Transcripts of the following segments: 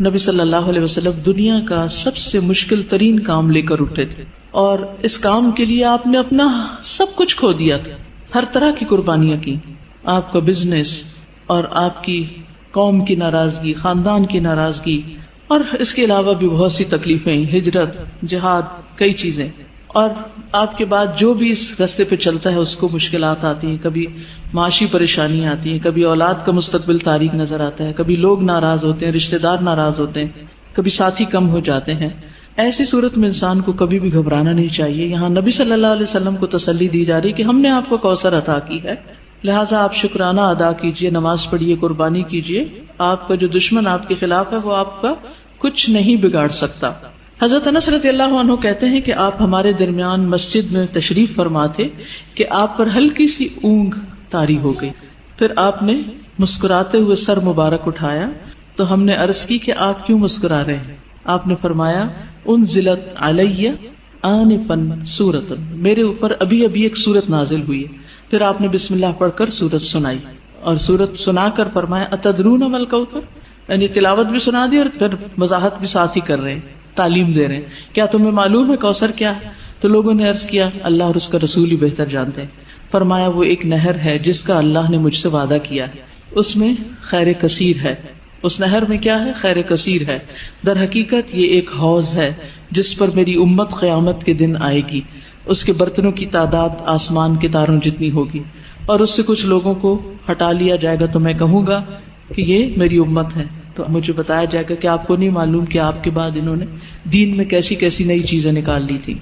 نبی صلی اللہ علیہ وسلم دنیا کا سب سے مشکل ترین کام لے کر اٹھے تھے، اور اس کام کے لیے آپ نے اپنا سب کچھ کھو دیا تھا، ہر طرح کی قربانیاں کی. آپ کا بزنس اور آپ کی قوم کی ناراضگی، خاندان کی ناراضگی، اور اس کے علاوہ بھی بہت سی تکلیفیں، ہجرت، جہاد، کئی چیزیں. اور آپ کے بعد جو بھی اس راستے پہ چلتا ہے اس کو مشکلات آتی ہیں، کبھی معاشی پریشانی آتی ہیں، کبھی اولاد کا مستقبل تاریک نظر آتا ہے، کبھی لوگ ناراض ہوتے ہیں، رشتہ دار ناراض ہوتے ہیں، کبھی ساتھی کم ہو جاتے ہیں. ایسی صورت میں انسان کو کبھی بھی گھبرانا نہیں چاہیے. یہاں نبی صلی اللہ علیہ وسلم کو تسلی دی جا رہی کہ ہم نے آپ کو کوثر عطا کی ہے، لہٰذا آپ شکرانہ ادا کیجئے، نماز پڑھیے، قربانی کیجئے. آپ کا جو دشمن آپ کے خلاف ہے وہ آپ کا کچھ نہیں بگاڑ سکتا. حضرت انس رضی اللہ عنہ کہتے ہیں کہ آپ ہمارے درمیان مسجد میں تشریف فرما تھے کہ آپ پر ہلکی سی اونگ طاری ہو گئی. پھر آپ نے مسکراتے ہوئے سر مبارک اٹھایا تو ہم نے عرض کی کہ آپ کیوں مسکرا رہے ہیں؟ آپ نے فرمایا انزلت علی آنفا سورۃ، میرے اوپر ابھی ابھی ایک سورت نازل ہوئی ہے. پھر آپ نے بسم اللہ پڑھ کر سورت سنائی، اور سورت سنا کر فرمایا اتدرون ما الکوثر، یعنی تلاوت بھی سنا دی اور پھر وضاحت بھی ساتھ ہی کر رہے ہیں، تعلیم دے رہے ہیں. کیا تمہیں معلوم ہے کوثر کیا ہے؟ تو لوگوں نے عرض کیا اللہ اور اس کا رسول ہی بہتر جانتے ہیں. فرمایا وہ ایک نہر ہے جس کا اللہ نے مجھ سے وعدہ کیا ہے، اس میں خیر کثیر ہے. اس نہر میں کیا ہے؟ خیر کثیر ہے. در حقیقت یہ ایک حوض ہے جس پر میری امت قیامت کے دن آئے گی. اس کے برتنوں کی تعداد آسمان کے تاروں جتنی ہوگی، اور اس سے کچھ لوگوں کو ہٹا لیا جائے گا تو میں کہوں گا کہ یہ میری امت ہے. تو مجھے بتایا جائے گا کہ آپ کو نہیں معلوم کہ آپ کے بعد انہوں نے دین میں کیسی کیسی نئی چیزیں نکال لی تھی.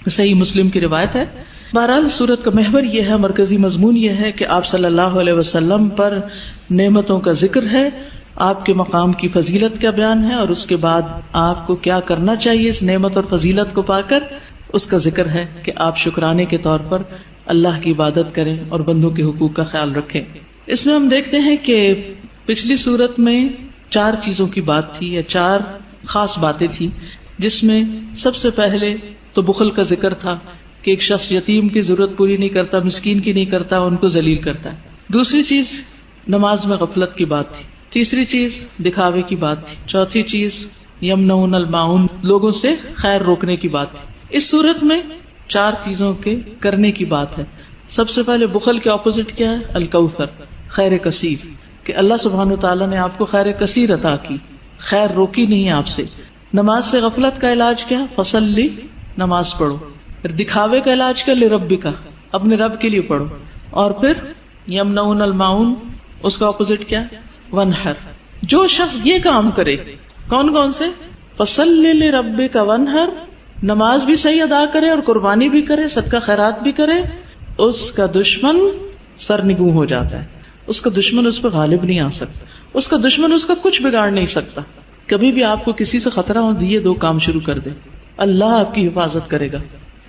صحیح مسلم کی روایت ہے. بہرحال سورت کا محور یہ ہے، مرکزی مضمون یہ ہے کہ آپ صلی اللہ علیہ وسلم پر نعمتوں کا ذکر ہے، آپ کے مقام کی فضیلت کا بیان ہے، اور اس کے بعد آپ کو کیا کرنا چاہیے اس نعمت اور فضیلت کو پا کر، اس کا ذکر ہے کہ آپ شکرانے کے طور پر اللہ کی عبادت کریں اور بندوں کے حقوق کا خیال رکھیں. اس میں ہم دیکھتے ہیں کہ پچھلی سورت میں 4 چیزوں کی بات تھی، یا 4 خاص باتیں تھی، جس میں سب سے پہلے تو بخل کا ذکر تھا کہ ایک شخص یتیم کی ضرورت پوری نہیں کرتا، مسکین کی نہیں کرتا، ان کو ذلیل کرتا ہے. دوسری چیز نماز میں غفلت کی بات تھی. تیسری چیز دکھاوے کی بات تھی. چوتھی چیز یمنعون الماعون، لوگوں سے خیر روکنے کی بات تھی. اس صورت میں 4 چیزوں کے کرنے کی بات ہے. سب سے پہلے بخل کے اپوزٹ کیا ہے؟ الکوثر، خیر کثیر، کہ اللہ سبحانہ وتعالیٰ نے آپ کو خیر کثیر عطا کی، خیر روکی نہیں آپ سے. نماز سے غفلت کا علاج کیا؟ فصلی، نماز پڑھو. پھر دکھاوے کا علاج کیا؟ لربک، اپنے رب کے لیے پڑھو. اور پھر یمنعون الماعون، اس کا اپوزٹ کیا؟ ونحر. جو شخص یہ کام کرے، کون کون سے؟ فصلی لربک ونحر، نماز بھی صحیح ادا کرے اور قربانی بھی کرے، صدقہ خیرات بھی کرے، اس کا دشمن سرنگوں ہو جاتا ہے. اس کا دشمن اس پہ غالب نہیں آ سکتا، اس کا دشمن اس کا کچھ بگاڑ نہیں سکتا. کبھی بھی آپ کو کسی سے خطرہ ہو، یہ 2 کام شروع کر دیں، اللہ آپ کی حفاظت کرے گا.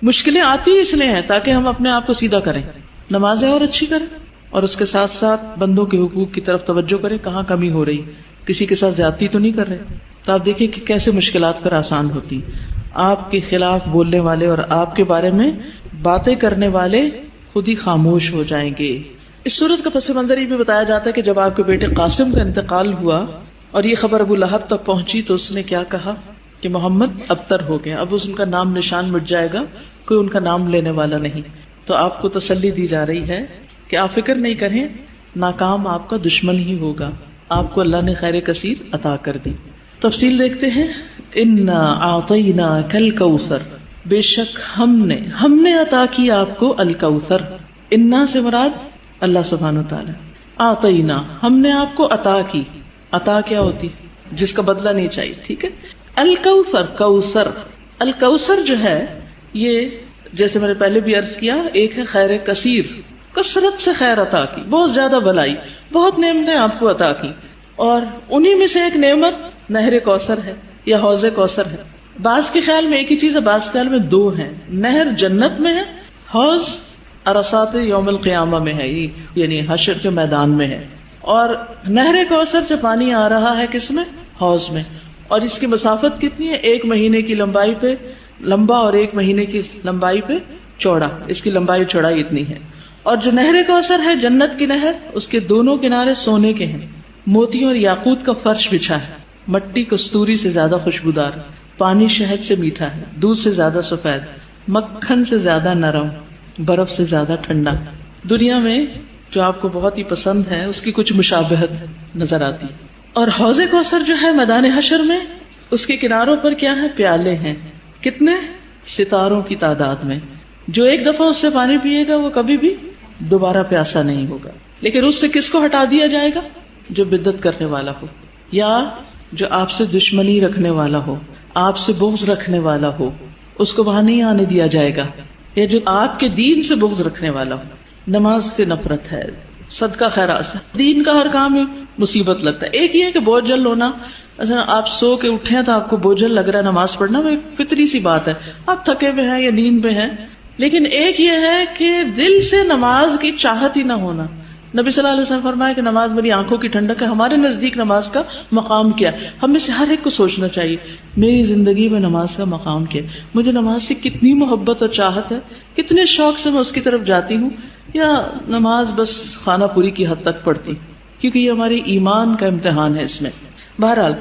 مشکلیں آتی اس لیے ہیں تاکہ ہم اپنے آپ کو سیدھا کریں، نمازیں اور اچھی کریں، اور اس کے ساتھ ساتھ بندوں کے حقوق کی طرف توجہ کریں، کہاں کمی ہو رہی، کسی کے ساتھ زیادتی تو نہیں کر رہے. تو آپ دیکھیں کہ کیسے مشکلات پر آسان ہوتی. آپ کے خلاف بولنے والے اور آپ کے بارے میں باتیں کرنے والے خود ہی خاموش ہو جائیں گے. اس صورت کا پس منظر یہ بھی بتایا جاتا ہے کہ جب آپ کے بیٹے قاسم کا انتقال ہوا اور یہ خبر ابو لہب تک پہنچی تو اس نے کیا کہا کہ محمد ابتر ہو گیا، اب ان کا نام نشان مٹ جائے گا، کوئی ان کا نام لینے والا نہیں. تو آپ کو تسلی دی جا رہی ہے کہ آپ فکر نہیں کریں، ناکام آپ کا دشمن ہی ہوگا، آپ کو اللہ نے خیر کثیر عطا کر دی. تفصیل دیکھتے ہیں. انا اعطیناک الکوثر، بے شک ہم نے عطا کی آپ کو الکوثر. انا سے مراد اللہ سبحانہ وتعالی. اعطینا، ہم نے آپ کو عطا کی. عطا کیا ہوتی؟ جس کا بدلہ نہیں چاہیے، ٹھیک ہے. الکوثر، کوثر، الکوثر جو ہے یہ جیسے میں نے پہلے بھی عرض کیا، ایک ہے خیر کثیر، کثرت سے خیر عطا کی، بہت زیادہ بھلائی، بہت نعمتیں آپ کو عطا کی. اور انہی میں سے ایک نعمت نہر کوثر ہے یا حوض کوثر ہے. بعض کے خیال میں ایک ہی چیز ہے، بعض کے خیال میں 2 ہیں. نہر جنت میں ہے، حوض عرصات یوم القیامہ میں ہے، یعنی حشر کے میدان میں ہے. اور نہر کوثر سے پانی آ رہا ہے کس میں؟ حوض میں. اور اس کی مسافت کتنی ہے؟ 1 مہینے کی لمبائی پہ لمبا اور 1 مہینے کی لمبائی پہ چوڑا. اس کی لمبائی چوڑائی اتنی ہے. اور جو نہر کوثر ہے جنت کی نہر، اس کے دونوں کنارے سونے کے ہیں، موتیوں اور یاقوت کا فرش بچھا ہے. مٹی کستوری سے زیادہ خوشبودار، پانی شہد سے میٹھا ہے، دودھ سے زیادہ سفید، مکھن سے زیادہ نرم، برف سے زیادہ ٹھنڈا۔ دنیا میں جو آپ کو بہت ہی پسند ہے اس کی کچھ مشابہت نظر آتی۔ اور حوض کوثر جو ہے میدان حشر میں، اس کے کناروں پر کیا ہے؟ پیالے ہیں، کتنے؟ ستاروں کی تعداد میں۔ جو ایک دفعہ اس سے پانی پیے گا وہ کبھی بھی دوبارہ پیاسا نہیں ہوگا۔ لیکن اس سے کس کو ہٹا دیا جائے گا؟ جو بدعت کرنے والا ہو، یا جو آپ سے دشمنی رکھنے والا ہو، آپ سے بغض رکھنے والا ہو، اس کو وہاں نہیں آنے دیا جائے گا۔ یا جو آپ کے دین سے بغض رکھنے والا ہو، نماز سے نفرت ہے، صدقہ خیرات سے، دین کا ہر کام میں مصیبت لگتا ہے۔ ایک یہ ہے کہ بوجھل ہونا، اچھا آپ سو کے اٹھے ہیں تو آپ کو بوجھل لگ رہا ہے نماز پڑھنا، وہ ایک فطری سی بات ہے، آپ تھکے ہوئے ہیں یا نیند میں ہیں۔ لیکن ایک یہ ہے کہ دل سے نماز کی چاہت ہی نہ ہونا۔ نبی صلی اللہ علیہ وسلم فرمایا کہ نماز میری آنکھوں کی ٹھنڈک ہے۔ ہمارے نزدیک نماز کا مقام کیا ہے؟ ہم میں سے ہر ایک کو سوچنا چاہیے، میری زندگی میں نماز کا مقام کیا ہے؟ مجھے نماز سے کتنی محبت اور چاہت ہے، کتنے شوق سے میں اس کی طرف جاتی ہوں، یا نماز بس خانہ پوری کی حد تک پڑھتی، کیونکہ یہ ہماری ایمان کا امتحان ہے۔ اس میں بہرحال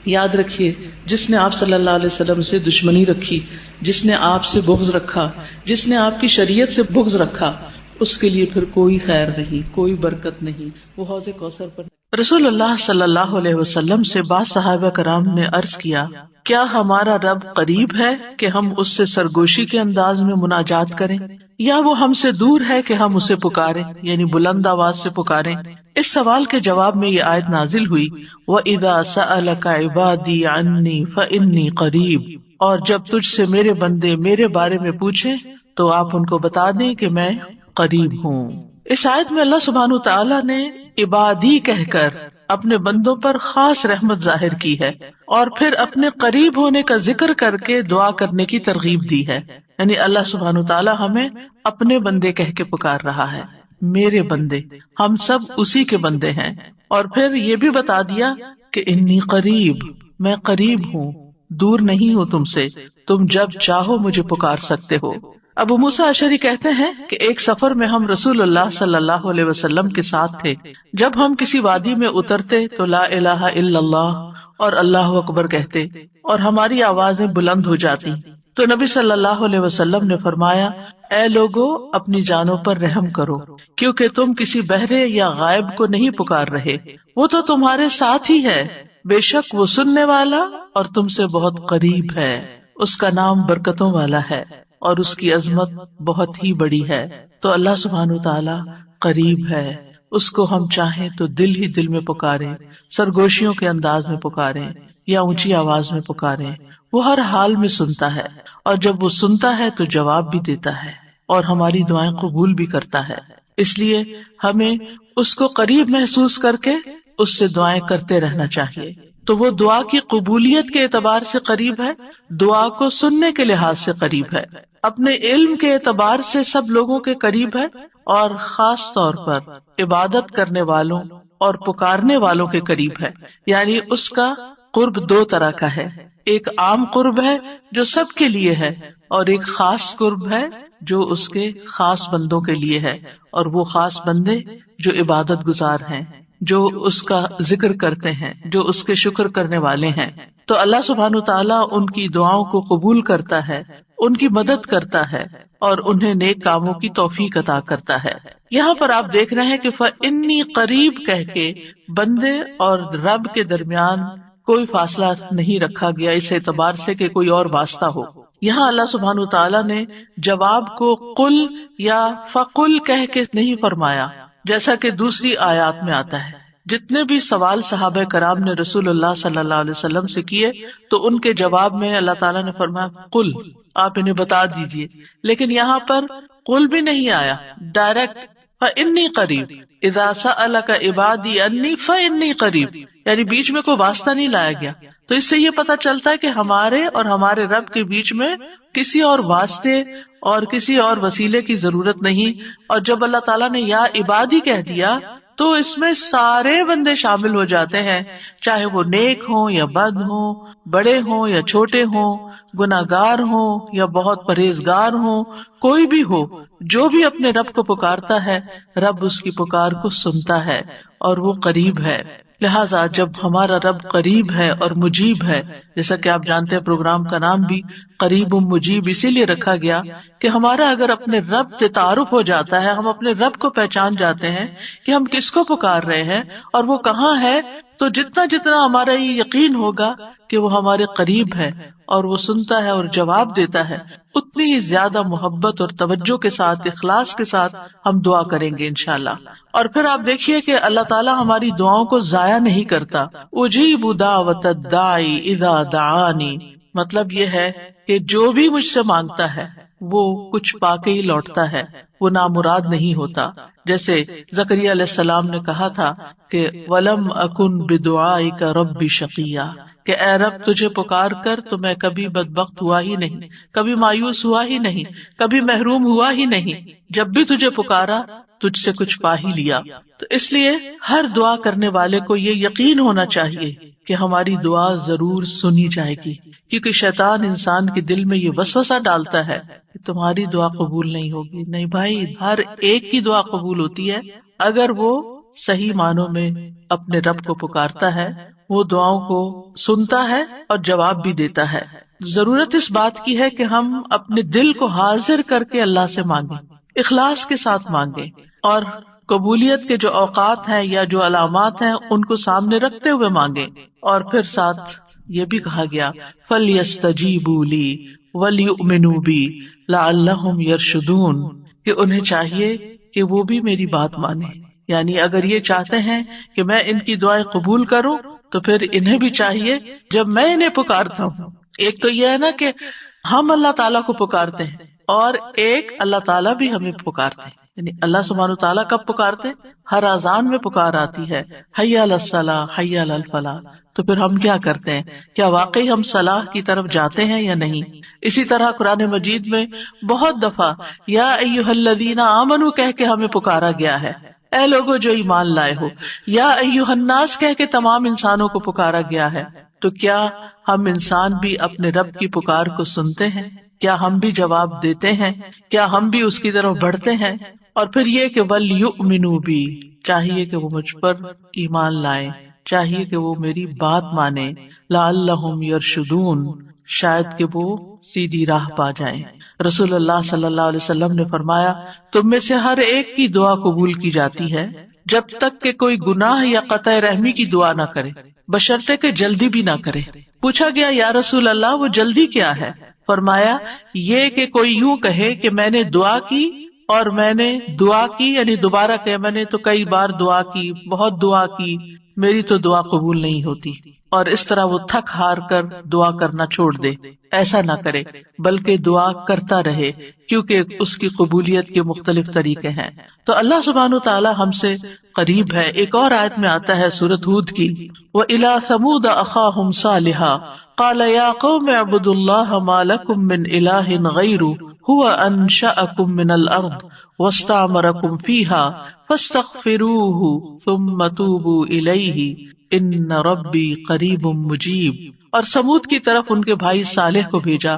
یاد رکھیے، جس نے آپ صلی اللہ علیہ وسلم سے دشمنی رکھی، جس نے آپ سے بغض رکھا، جس نے آپ کی شریعت سے بغض رکھا، اس کے لیے پھر کوئی خیر نہیں، کوئی برکت نہیں، وہ حوض کوثر پر۔ رسول اللہ صلی اللہ علیہ وسلم سے بعض صحابہ کرام نے عرض کیا، کیا ہمارا رب قریب ہے کہ ہم اس سے سرگوشی کے انداز میں مناجات کریں، یا وہ ہم سے دور ہے کہ ہم اسے پکاریں، یعنی بلند آواز سے پکاریں؟ اس سوال کے جواب میں یہ آیت نازل ہوئی، وَإِذَا سَأَلَكَ عِبَادِي عَنِّي فَإِنِّي قَرِيبٌ، اور جب تجھ سے میرے بندے میرے بارے میں پوچھیں تو آپ ان کو بتا دیں کہ میں قریب ہوں۔ اس آیت میں اللہ سبحانہ تعالیٰ نے عبادی کہہ کر اپنے بندوں پر خاص رحمت ظاہر کی ہے، اور پھر اپنے قریب ہونے کا ذکر کر کے دعا کرنے کی ترغیب دی ہے۔ یعنی اللہ سبحانہ تعالیٰ ہمیں اپنے بندے کہہ کے پکار رہا ہے، میرے بندے، ہم سب اسی کے بندے ہیں۔ اور پھر یہ بھی بتا دیا کہ انی قریب، میں قریب ہوں، دور نہیں ہوں تم سے، تم جب چاہو مجھے پکار سکتے ہو۔ ابو موسیٰ اشعری کہتے ہیں کہ ایک سفر میں ہم رسول اللہ صلی اللہ علیہ وسلم کے ساتھ تھے۔ جب ہم کسی وادی میں اترتے تو لا الہ الا اللہ اور اللہ اکبر کہتے اور ہماری آوازیں بلند ہو جاتی، تو نبی صلی اللہ علیہ وسلم نے فرمایا، اے لوگو اپنی جانوں پر رحم کرو، کیونکہ تم کسی بہرے یا غائب کو نہیں پکار رہے، وہ تو تمہارے ساتھ ہی ہے، بے شک وہ سننے والا اور تم سے بہت قریب ہے، اس کا نام برکتوں والا ہے اور اس کی عظمت بہت ہی بڑی ہے۔ تو اللہ سبحانہ تعالیٰ قریب ہے، اس کو ہم چاہیں تو دل ہی دل میں پکاریں، سرگوشیوں کے انداز میں پکاریں یا اونچی آواز میں پکاریں، وہ ہر حال میں سنتا ہے، اور جب وہ سنتا ہے تو جواب بھی دیتا ہے اور ہماری دعائیں قبول بھی کرتا ہے۔ اس لیے ہمیں اس کو قریب محسوس کر کے اس سے دعائیں کرتے رہنا چاہیے۔ تو وہ دعا کی قبولیت کے اعتبار سے قریب ہے، دعا کو سننے کے لحاظ سے قریب ہے، اپنے علم کے اعتبار سے سب لوگوں کے قریب ہے، اور خاص طور پر عبادت کرنے والوں اور پکارنے والوں کے قریب ہے۔ یعنی اس کا قرب دو طرح کا ہے، ایک عام قرب ہے جو سب کے لیے ہے، اور ایک خاص قرب ہے جو اس کے خاص بندوں کے لیے ہے، اور وہ خاص بندے جو عبادت گزار ہیں، جو اس کا ذکر کرتے ہیں، جو اس کے شکر کرنے والے ہیں۔ تو اللہ سبحانہ تعالیٰ ان کی دعاؤں کو قبول کرتا ہے، ان کی مدد کرتا ہے، اور انہیں نیک کاموں کی توفیق عطا کرتا ہے۔ یہاں پر آپ دیکھ رہے ہیں کہ فَإِنِّي قریب کہہ کے بندے اور رب کے درمیان کوئی فاصلہ نہیں رکھا گیا اس اعتبار سے کہ کوئی اور واسطہ ہو۔ یہاں اللہ سبحانہ تعالیٰ نے جواب کو قل یا فقل کہہ کے نہیں فرمایا، جیسا کہ دوسری آیات میں آتا ہے۔ جتنے بھی سوال صحابہ کرام نے رسول اللہ صلی اللہ علیہ وسلم سے کیے تو ان کے جواب میں اللہ تعالیٰ نے فرمایا قل، آپ انہیں بتا دیجئے۔ لیکن یہاں پر قل بھی نہیں آیا، ڈائریکٹ فَإِنِّي قَرِيب، اِذَا سَأَلَكَ عِبَادِي عَنِّي فَإِنِّي قَرِيب، یعنی بیچ میں کوئی واسطہ نہیں لایا گیا۔ تو اس سے یہ پتا چلتا ہے کہ ہمارے اور ہمارے رب کے بیچ میں کسی اور واسطے اور کسی اور وسیلے کی ضرورت نہیں۔ اور جب اللہ تعالیٰ نے یا عبادی کہہ دیا تو اس میں سارے بندے شامل ہو جاتے ہیں، چاہے وہ نیک ہوں یا بد ہوں، بڑے ہوں یا چھوٹے ہوں، گناہگار ہوں یا بہت پرہیزگار ہوں، کوئی بھی ہو، جو بھی اپنے رب کو پکارتا ہے، رب اس کی پکار کو سنتا ہے اور وہ قریب ہے۔ لہٰذا جب ہمارا رب قریب ہے اور مجیب ہے، جیسا کہ آپ جانتے ہیں پروگرام کا نام بھی قریب مجیب اسی لیے رکھا گیا کہ ہمارا اگر اپنے رب سے تعارف ہو جاتا ہے، ہم اپنے رب کو پہچان جاتے ہیں کہ ہم کس کو پکار رہے ہیں اور وہ کہاں ہے، تو جتنا جتنا ہمارا یہ یقین ہوگا کہ وہ ہمارے قریب ہے اور وہ سنتا ہے اور جواب دیتا ہے، اتنی ہی زیادہ محبت اور توجہ کے ساتھ، اخلاص کے ساتھ ہم دعا کریں گے انشاءاللہ۔ اور پھر آپ دیکھیے کہ اللہ تعالیٰ ہماری دعاؤں کو ضائع نہیں کرتا۔ اجیب دعوت الداعی اذا دعانی، مطلب یہ ہے کہ جو بھی مجھ سے مانگتا ہے وہ کچھ پا کے ہی لوٹتا ہے، وہ نامراد نہیں ہوتا۔ جیسے زکریا علیہ السلام نے کہا تھا کہ وَلَمْ أَكُنْ بِدُعَائِكَ رَبِّ شَقِيًّا، کہ اے رب تجھے پکار کر تو میں کبھی بدبخت ہوا ہی نہیں، کبھی مایوس ہوا ہی نہیں، کبھی محروم ہوا ہی نہیں، جب بھی تجھے پکارا تجھ سے کچھ پا ہی لیا۔ تو اس لیے ہر دعا کرنے والے کو یہ یقین ہونا چاہیے کہ ہماری دعا ضرور سنی جائے گی، کیونکہ شیطان انسان کے دل میں یہ وسوسہ ڈالتا ہے کہ تمہاری دعا قبول نہیں ہوگی۔ نہیں بھائی، ہر ایک کی دعا قبول ہوتی ہے اگر وہ صحیح معنوں میں اپنے رب کو پکارتا ہے، وہ دعاؤں کو سنتا ہے اور جواب بھی دیتا ہے۔ ضرورت اس بات کی ہے کہ ہم اپنے دل کو حاضر کر کے اللہ سے مانگیں، اخلاص کے ساتھ مانگیں، اور قبولیت کے جو اوقات ہیں یا جو علامات ہیں ان کو سامنے رکھتے ہوئے مانگیں۔ اور پھر ساتھ یہ بھی کہا گیا فَلْيَسْتَجِيبُوا لِي وَلْيُؤْمِنُوا بِي لَعَلَّهُمْ يَرْشُدُونَ، کہ انہیں چاہیے کہ وہ بھی میری بات مانیں، یعنی اگر یہ چاہتے ہیں کہ میں ان کی دعائیں قبول کروں تو پھر انہیں بھی چاہیے جب میں انہیں پکارتا ہوں، ایک تو یہ ہے نا کہ ہم اللہ تعالیٰ کو پکارتے ہیں، اور ایک اللہ تعالیٰ بھی ہمیں پکارتے ہیں، یعنی اللہ سبحانہ وتعالیٰ کب پکارتے؟ ہر اذان میں پکار آتی ہے، حی علی الصلاۃ حی علی الفلاح، تو پھر ہم کیا کرتے ہیں؟ کیا واقعی ہم صلاح کی طرف جاتے ہیں یا نہیں؟ اسی طرح قرآن مجید میں بہت دفعہ یا ایھا الذین آمنوا کہہ کے ہمیں پکارا گیا ہے، اے لوگو جو ایمان لائے ہو، یا ایھا الناس کہہ کے تمام انسانوں کو پکارا گیا ہے۔ تو کیا ہم انسان بھی اپنے رب کی پکار کو سنتے ہیں؟ کیا ہم بھی جواب دیتے ہیں؟ کیا ہم بھی اس کی طرف بڑھتے ہیں؟ اور پھر یہ کہ وَلْيُؤْمِنُوا بِي، چاہیے کہ وہ مجھ پر ایمان لائیں، چاہیے کہ وہ میری بات مانیں، لَعَلَّهُمْ يَرْشُدُونَ، شاید کہ وہ سیدھی راہ پا جائیں۔ رسول اللہ صلی اللہ علیہ وسلم نے فرمایا تم میں سے ہر ایک کی دعا قبول کی جاتی ہے جب تک کہ کوئی گناہ یا قطع رحمی کی دعا نہ کرے، بشرطے کہ جلدی بھی نہ کرے۔ پوچھا گیا یا رسول اللہ وہ جلدی کیا ہے؟ فرمایا یہ کہ کوئی یوں کہے کہ میں نے دعا کی اور میں نے دعا کی، یعنی دوبارہ کہ میں نے تو کئی بار دعا کی، بہت دعا کی، میری تو دعا قبول نہیں ہوتی، اور اس طرح وہ تھک ہار کر دعا کرنا چھوڑ دے۔ ایسا نہ کرے بلکہ دعا کرتا رہے، کیونکہ اس کی قبولیت کے مختلف طریقے ہیں۔ تو اللہ سبحانہ تعالی ہم سے قریب ہے۔ ایک اور آیت میں آتا ہے سورۃ ہود کی، وَإِلَىٰ ثَمُودَ أَخَاهُمْ صَالِحًا قَالَ يَا قَوْمِ اعْبُدُوا اللَّهَ مَا لَكُم مِّنْ إِلَٰهٍ غَيْرُهُ هُوَ أَنشَأَكُم مِّنَ الْأَرْضِ وَاسْتَعْمَرَكُم فِيهَا فَاسْتَغْفِرُوهُ ثُمَّ تُوبُوا إِلَيْهِ إِنَّ رَبِّي قَرِيبٌ مُّجِيبٌ۔ اور سمود کی طرف ان کے بھائی صالح کو بھیجا،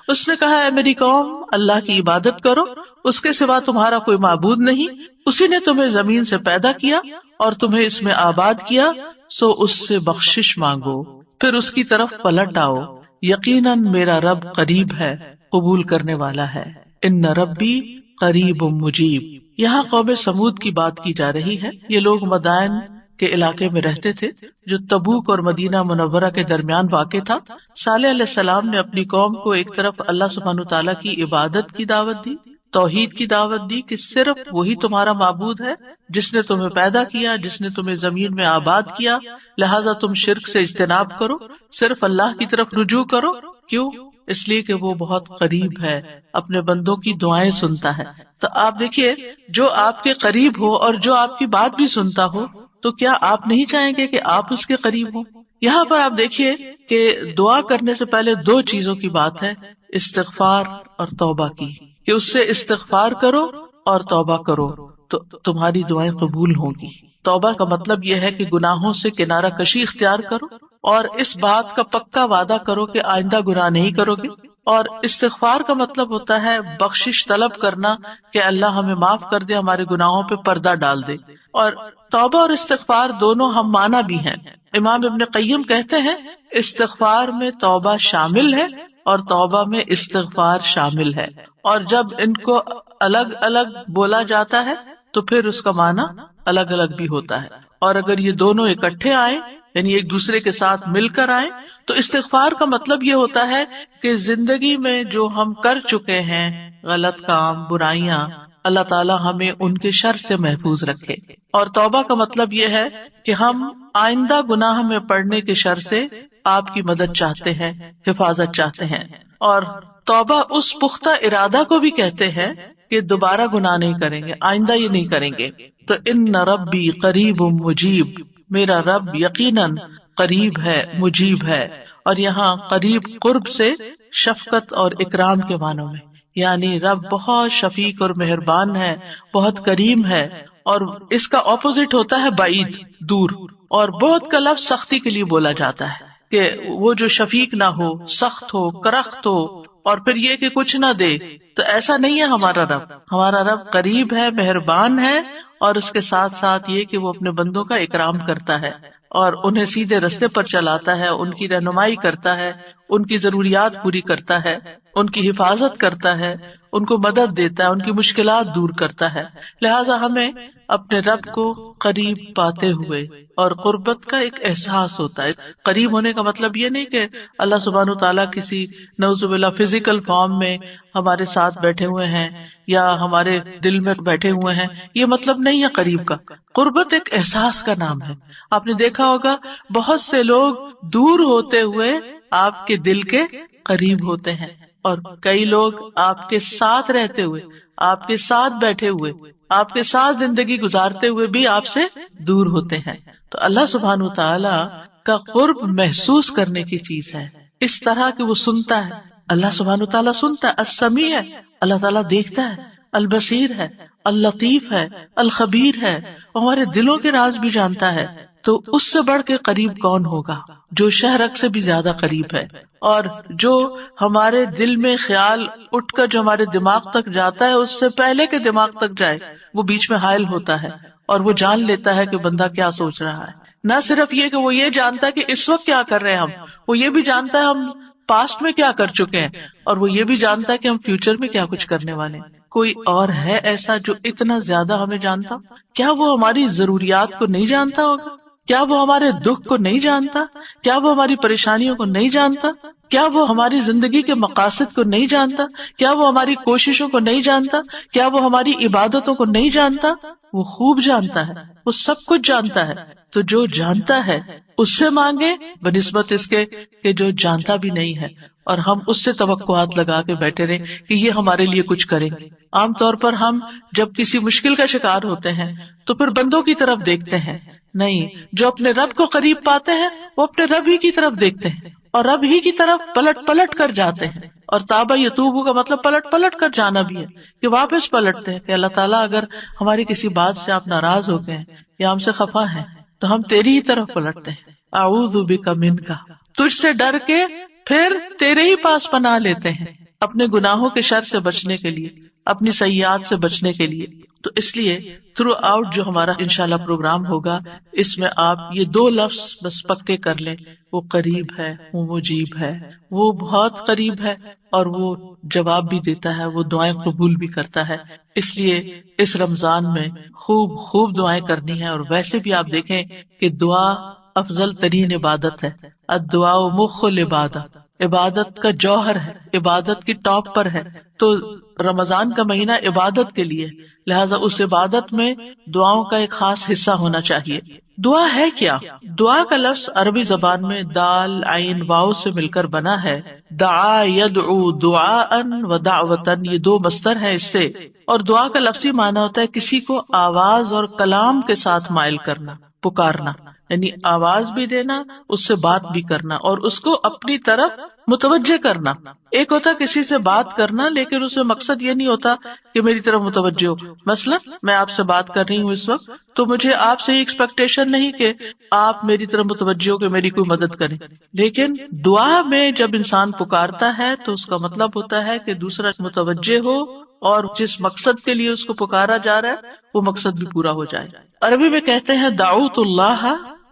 اس نے کہا اے میری قوم اللہ کی عبادت کرو، اس کے سوا تمہارا کوئی معبود نہیں، اسی نے تمہیں زمین سے پیدا کیا اور تمہیں اس میں آباد کیا، سو اس سے بخشش مانگو، پھر اس کی طرف پلٹ آؤ، یقیناً میرا رب قریب ہے، قبول کرنے والا ہے۔ ان ربی قریب مجیب۔ یہاں قوم سمود کی بات کی جا رہی ہے۔ یہ لوگ مدائن کے علاقے میں رہتے تھے جو تبوک اور مدینہ منورہ کے درمیان واقع تھا۔ صالح علیہ السلام نے اپنی قوم کو ایک طرف اللہ سبحانہ تعالیٰ کی عبادت کی دعوت دی، توحید کی دعوت دی کہ صرف وہی تمہارا معبود ہے جس نے تمہیں پیدا کیا، جس نے تمہیں زمین میں آباد کیا، لہٰذا تم شرک سے اجتناب کرو، صرف اللہ کی طرف رجوع کرو۔ کیوں؟ اس لیے کہ وہ بہت قریب ہے، اپنے بندوں کی دعائیں سنتا ہے۔ تو آپ دیکھیے، جو آپ کے قریب ہو اور جو آپ کی بات بھی سنتا ہو، تو کیا آپ نہیں چاہیں گے کہ آپ اس کے قریب ہوں؟ یہاں پر آپ دیکھیے کہ دعا کرنے سے پہلے دو چیزوں کی بات ہے، استغفار اور توبہ کی، کہ اس سے استغفار کرو اور توبہ کرو تو تمہاری دعائیں قبول ہوں گی۔ توبہ کا مطلب یہ ہے کہ گناہوں سے کنارہ کشی اختیار کرو اور اس بات کا پکا وعدہ کرو کہ آئندہ گناہ نہیں کرو گے۔ اور استغفار کا مطلب ہوتا ہے بخشش طلب کرنا کہ اللہ ہمیں معاف کر دے، ہمارے گناہوں پہ پردہ ڈال دے۔ اور توبہ اور استغفار دونوں ہم معنی بھی ہیں. امام ابن قیم کہتے ہیں استغفار میں توبہ شامل ہے اور توبہ میں استغفار شامل ہے، اور جب ان کو الگ الگ بولا جاتا ہے تو پھر اس کا معنی الگ الگ بھی ہوتا ہے. اور اگر یہ دونوں اکٹھے آئیں یعنی ایک دوسرے کے ساتھ مل کر آئیں تو استغفار کا مطلب یہ ہوتا ہے کہ زندگی میں جو ہم کر چکے ہیں غلط کام، برائیاں، اللہ تعالیٰ ہمیں ان کے شر سے محفوظ رکھے. اور توبہ کا مطلب یہ ہے کہ ہم آئندہ گناہ میں پڑنے کے شر سے آپ کی مدد چاہتے ہیں، حفاظت چاہتے ہیں. اور توبہ اس پختہ ارادہ کو بھی کہتے ہیں کہ دوبارہ گناہ نہیں کریں گے، آئندہ یہ نہیں کریں گے. تو ان ربی قریب مجیب، میرا رب یقیناً قریب ہے، مجیب ہے. اور یہاں قریب قرب سے شفقت اور اکرام کے معنوں میں، یعنی رب بہت شفیق اور مہربان ہے، بہت کریم ہے. اور اس کا اپوزٹ ہوتا ہے بعید، دور. اور بہت کا لفظ سختی کے لیے بولا جاتا ہے کہ وہ جو شفیق نہ ہو، سخت ہو، کرخت ہو، اور پھر یہ کہ کچھ نہ دے. تو ایسا نہیں ہے ہمارا رب. ہمارا رب قریب ہے، مہربان ہے، اور اس کے ساتھ ساتھ یہ کہ وہ اپنے بندوں کا اکرام کرتا ہے اور انہیں سیدھے رستے پر چلاتا ہے، ان کی رہنمائی کرتا ہے، ان کی ضروریات پوری کرتا ہے، ان کی حفاظت کرتا ہے، ان کو مدد دیتا ہے، ان کی مشکلات دور کرتا ہے. لہٰذا ہمیں اپنے رب کو قریب پاتے ہوئے اور قربت کا ایک احساس ہوتا ہے. قریب ہونے کا مطلب یہ نہیں کہ اللہ سبحانہ وتعالیٰ کسی نعوذ باللہ فزیکل فارم میں ہمارے ساتھ بیٹھے ہوئے ہیں یا ہمارے دل میں بیٹھے ہوئے ہیں، یہ مطلب نہیں ہے قریب کا. قربت ایک احساس کا نام ہے. آپ نے دیکھا ہوگا بہت سے لوگ دور ہوتے ہوئے آپ کے دل کے قریب ہوتے ہیں، اور کئی لوگ آپ کے ساتھ رہتے ہوئے، آپ کے ساتھ بیٹھے ہوئے، آپ کے ساتھ زندگی گزارتے ہوئے بھی آپ سے دور ہوتے ہیں. تو اللہ سبحانہ وتعالی کا قرب محسوس کرنے کی چیز ہے، اس طرح کہ وہ سنتا ہے. اللہ سبحانہ وتعالی سنتا ہے، السمیع ہے، اللہ تعالیٰ دیکھتا ہے، البصیر ہے، اللطیف ہے، الخبیر ہے، ہمارے دلوں کے راز بھی جانتا ہے. تو اس سے بڑھ کے قریب کون ہوگا جو شہرک سے بھی زیادہ قریب ہے، اور جو ہمارے دل میں خیال اٹھ کر جو ہمارے دماغ تک جاتا ہے اس سے پہلے کہ دماغ تک جائے وہ بیچ میں حائل ہوتا ہے اور وہ جان لیتا ہے کہ بندہ کیا سوچ رہا ہے. نہ صرف یہ کہ وہ یہ جانتا ہے کہ اس وقت کیا کر رہے ہیں ہم، وہ یہ بھی جانتا ہے ہم پاسٹ میں کیا کر چکے ہیں، اور وہ یہ بھی جانتا ہے کہ ہم فیوچر میں کیا کچھ کرنے والے ہیں. کوئی اور ہے ایسا جو اتنا زیادہ ہمیں جانتا؟ کیا وہ ہماری ضروریات کو نہیں جانتا ہوگا؟ کیا وہ ہمارے دکھ کو نہیں جانتا؟ کیا وہ ہماری پریشانیوں کو نہیں جانتا؟ کیا وہ ہماری زندگی کے مقاصد کو نہیں جانتا؟ کیا وہ ہماری کوششوں کو نہیں جانتا؟ کیا وہ ہماری عبادتوں کو نہیں جانتا؟ وہ خوب جانتا ہے، وہ سب کچھ جانتا ہے. تو جو جانتا ہے اس سے مانگے بنسبت اس کے کہ جو جانتا بھی نہیں ہے، اور ہم اس سے توقعات لگا کے بیٹھے رہے کہ یہ ہمارے لیے کچھ کریں گے. عام طور پر ہم جب کسی مشکل کا شکار ہوتے ہیں تو پھر بندوں کی طرف دیکھتے ہیں، نہیں، جو اپنے رب کو قریب پاتے ہیں وہ اپنے رب ہی کی طرف دیکھتے ہیں اور رب ہی کی طرف پلٹ پلٹ کر جاتے ہیں. اور تابا یتوبو کا مطلب پلٹ پلٹ کر جانا بھی ہے کہ واپس پلٹتے ہیں کہ اللہ تعالیٰ اگر ہماری کسی بات سے آپ ناراض ہو گئے یا ہم سے خفا ہیں تو ہم تیری ہی طرف پلٹتے ہیں. اعوذ بک منک، تجھ سے ڈر کے پھر تیرے ہی پاس پناہ لیتے ہیں اپنے گناہوں کے شر سے بچنے کے لیے، اپنی سیئات سے بچنے کے لیے. تو اس لیے تھرو آؤٹ جو ہمارا انشاءاللہ پروگرام ہوگا اس میں آپ یہ 2 لفظ بس پکے کر لیں، وہ قریب ہے، وہ مجیب ہے، وہ بہت قریب ہے اور وہ جواب بھی دیتا ہے، وہ دعائیں قبول بھی کرتا ہے. اس لیے اس رمضان میں خوب خوب دعائیں کرنی ہے. اور ویسے بھی آپ دیکھیں کہ دعا افضل ترین عبادت ہے. الدعاء مخ العبادت، عبادت کا جوہر ہے، عبادت کی ٹاپ پر ہے. تو رمضان کا مہینہ عبادت کے لیے، لہٰذا اس عبادت میں دعاؤں کا ایک خاص حصہ ہونا چاہیے. دعا ہے کیا؟ دعا کا لفظ عربی زبان میں دال عین واو سے مل کر بنا ہے. دعا یدعو دعاء و دعوتن، یہ 2 مصدر ہیں اس سے. اور دعا کا لفظی معنی ہوتا ہے کسی کو آواز اور کلام کے ساتھ مائل کرنا، پکارنا، یعنی آواز بھی دینا، اس سے بات بھی کرنا اور اس کو اپنی طرف متوجہ کرنا. ایک ہوتا کسی سے بات کرنا لیکن اس میں مقصد یہ نہیں ہوتا کہ میری طرف متوجہ ہو. مثلا میں آپ سے بات کر رہی ہوں اس وقت، تو مجھے آپ سے ایکسپیکٹیشن نہیں کہ آپ میری طرف متوجہ ہو کہ میری کوئی مدد کریں. لیکن دعا میں جب انسان پکارتا ہے تو اس کا مطلب ہوتا ہے کہ دوسرا متوجہ ہو اور جس مقصد کے لیے اس کو پکارا جا رہا ہے وہ مقصد بھی پورا ہو جائے. عربی میں کہتے ہیں دعوت اللہ،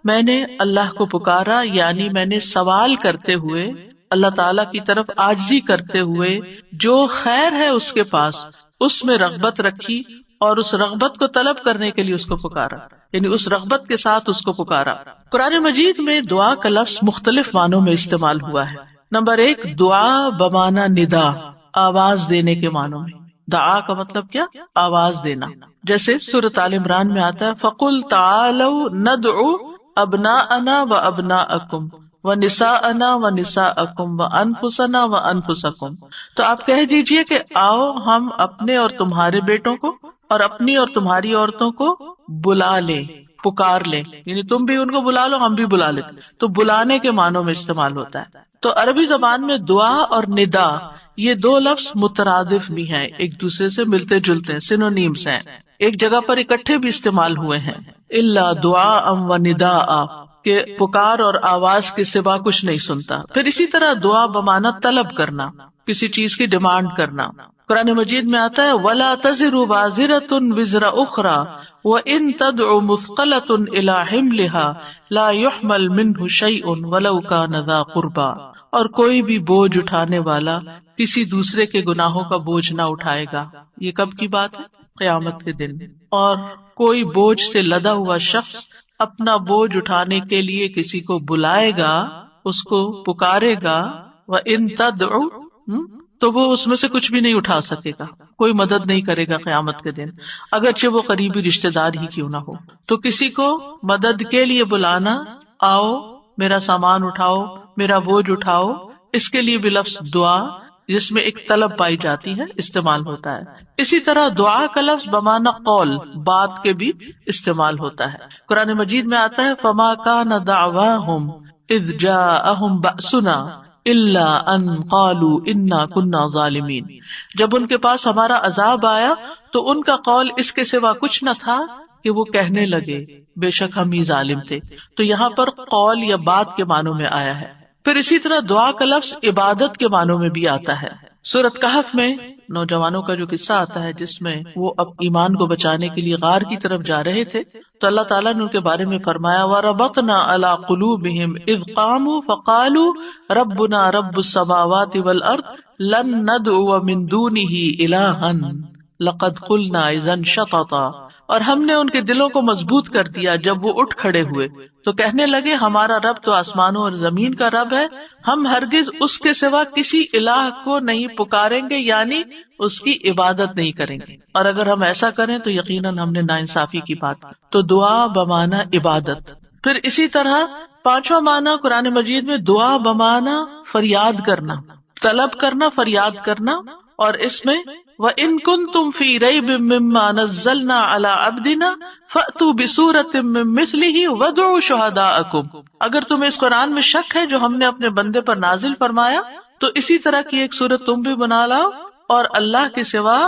میں نے اللہ کو پکارا، یعنی میں نے سوال کرتے ہوئے اللہ تعالی کی طرف عاجزی کرتے ہوئے جو خیر ہے اس کے پاس اس میں رغبت رکھی اور اس رغبت کو طلب کرنے کے لیے اس کو پکارا، یعنی اس رغبت کے ساتھ اس کو پکارا. قرآن مجید میں دعا کا لفظ مختلف معنوں میں استعمال ہوا ہے. نمبر 1 دعا بمعنی ندا، آواز دینے کے معنوں میں. دعا کا مطلب کیا؟ آواز دینا. جیسے سورۃ آل عمران میں آتا ہے فَقُلْ تَعَالَوْا نَدْعُ أَبْنَاءَنَا وَأَبْنَاءَكُمْ وَنِسَاءَنَا وَنِسَاءَكُمْ وَأَنفُسَنَا وَأَنفُسَكُمْ. تو آپ کہہ دیجئے کہ آؤ ہم اپنے اور تمہارے بیٹوں کو اور اپنی اور تمہاری عورتوں کو بلا لیں، پکار لیں، یعنی تم بھی ان کو بلا لو ہم بھی بلا لیتے. تو بلانے کے معنوں میں استعمال ہوتا ہے. تو عربی زبان میں دعا اور ندا یہ دو لفظ مترادف بھی ہیں، ایک دوسرے سے ملتے جلتے ہیں، سینونیمز ہیں، ایک جگہ پر اکٹھے بھی استعمال ہوئے ہیں. الا دعاء و نداء کہ پکار اور آواز کے سوا کچھ نہیں سنتا. پھر اسی طرح دعا بمعنی طلب کرنا، کسی چیز کی ڈیمانڈ کرنا. قرآن مجید میں آتا ہے وَلَا تَزِرُ وَازِرَةٌ وِزْرَ أُخْرَى وَإِن تَدْعُ مُثْقَلَةٌ إِلَىٰ حِمْلِهَا لَا يُحْمَلْ مِنْهُ شَيْءٌ وَلَوْ كَانَ ذَا قُرْبَىٰ. اور کوئی بھی بوجھ اٹھانے والا کسی دوسرے کے گناہوں کا بوجھ نہ اٹھائے گا. یہ کب کی بات ہے؟ قیامت کے دن. اور کوئی بوجھ سے لدا ہوا شخص اپنا بوجھ اٹھانے کے لیے کسی کو بلائے گا، اس کو پکارے گا، وَإِن تَدْعُ تو وہ اس میں سے کچھ بھی نہیں اٹھا سکے گا، کوئی مدد نہیں کرے گا قیامت کے دن، اگرچہ وہ قریبی رشتہ دار ہی کیوں نہ ہو. تو کسی کو مدد کے لیے بلانا، آؤ میرا سامان اٹھاؤ، میرا بوجھ اٹھاؤ، اس کے لیے بھی لفظ دعا جس میں ایک طلب پائی جاتی ہے استعمال ہوتا ہے. اسی طرح دعا کا لفظ بمعنی قول، بات کے بھی استعمال ہوتا ہے. قرآن مجید میں آتا ہے فَمَا كَانَ دَعْوَاهُمْ إِذْ جَاءَهُمْ بَأْسُنَا الا ان قالوا انا كنا ظالمین. جب ان کے پاس ہمارا عذاب آیا تو ان کا قول اس کے سوا کچھ نہ تھا کہ وہ کہنے لگے بے شک ہم ہی ظالم تھے. تو یہاں پر قول یا بات کے معنوں میں آیا ہے. پھر اسی طرح دعا کا لفظ عبادت کے معنوں میں بھی آتا ہے. سورۃ کہف میں نوجوانوں کا جو قصہ آتا ہے جس میں وہ اب ایمان کو بچانے کے لیے غار کی طرف جا رہے تھے، تو اللہ تعالیٰ نے ان کے بارے میں فرمایا وَرَبَطْنَا عَلَىٰ قُلُوبِهِمْ إِذْ قَامُوا فَقَالُوا رَبُّنَا رَبُّ السَّمَاوَاتِ وَالْأَرْضِ لَن نَّدْعُوَ مِن دُونِهِ إِلَٰهًا لَقَدْ قُلْنَا إِذًا شَطَطًا. اور ہم نے ان کے دلوں کو مضبوط کر دیا جب وہ اٹھ کھڑے ہوئے تو کہنے لگے ہمارا رب تو آسمانوں اور زمین کا رب ہے، ہم ہرگز اس کے سوا کسی الہ کو نہیں پکاریں گے، یعنی اس کی عبادت نہیں کریں گے. اور اگر ہم ایسا کریں تو یقیناً ہم نے ناانصافی کی بات کی. تو دعا بمعنی عبادت. پھر اسی طرح پانچواں معنی قرآن مجید میں دعا بمعنی فریاد کرنا، طلب کرنا، فریاد کرنا. اور اس میں وَإِن كُنتُمْ فِي رَيْبٍ مِّمَّا نَزَّلْنَا عَلَىٰ عَبْدِنَا فَأْتُوا بِسُورَةٍ مِّن مِّثْلِهِ وَادْعُوا شُهَدَاءَكُمْ. اگر تمہیں اس قرآن میں شک ہے جو ہم نے اپنے بندے پر نازل فرمایا تو اسی طرح کی ایک سورت تم بھی بنا لاؤ اور اللہ کے سوا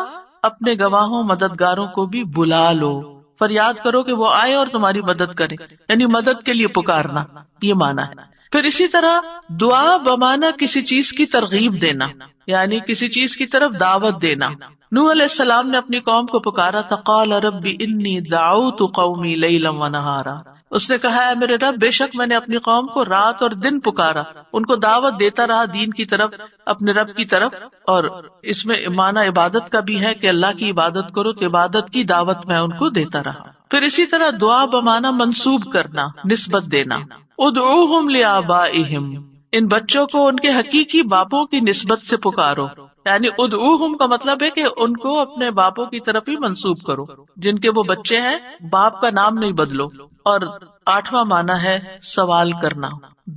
اپنے گواہوں مددگاروں کو بھی بلا لو. فریاد کرو کہ وہ آئے اور تمہاری مدد کرے، یعنی مدد کے لیے پکارنا، یہ معنی ہے. پھر اسی طرح دعا بمعنی کسی چیز کی ترغیب دینا، یعنی کسی چیز کی طرف دعوت دینا. نوح علیہ السلام نے اپنی قوم کو پکارا تھا قال رب انی دعوت قومی لیلا ونہارا. اس نے کہا ہے میرے رب بے شک میں نے اپنی قوم کو رات اور دن پکارا، ان کو دعوت دیتا رہا دین کی طرف، اپنے رب کی طرف. اور اس میں معنی عبادت کا بھی ہے کہ اللہ کی عبادت کرو تو عبادت کی دعوت میں ان کو دیتا رہا. پھر اسی طرح دعا بمعنی منسوب کرنا، نسبت دینا. ادعوہم لآبائہم، ان بچوں کو ان کے حقیقی باپوں کی نسبت سے پکارو. یعنی ادعوہم کا مطلب ہے کہ ان کو اپنے باپوں کی طرف ہی منسوب کرو، جن کے وہ بچے ہیں باپ کا نام نہیں بدلو. اور آٹھواں معنی ہے سوال کرنا،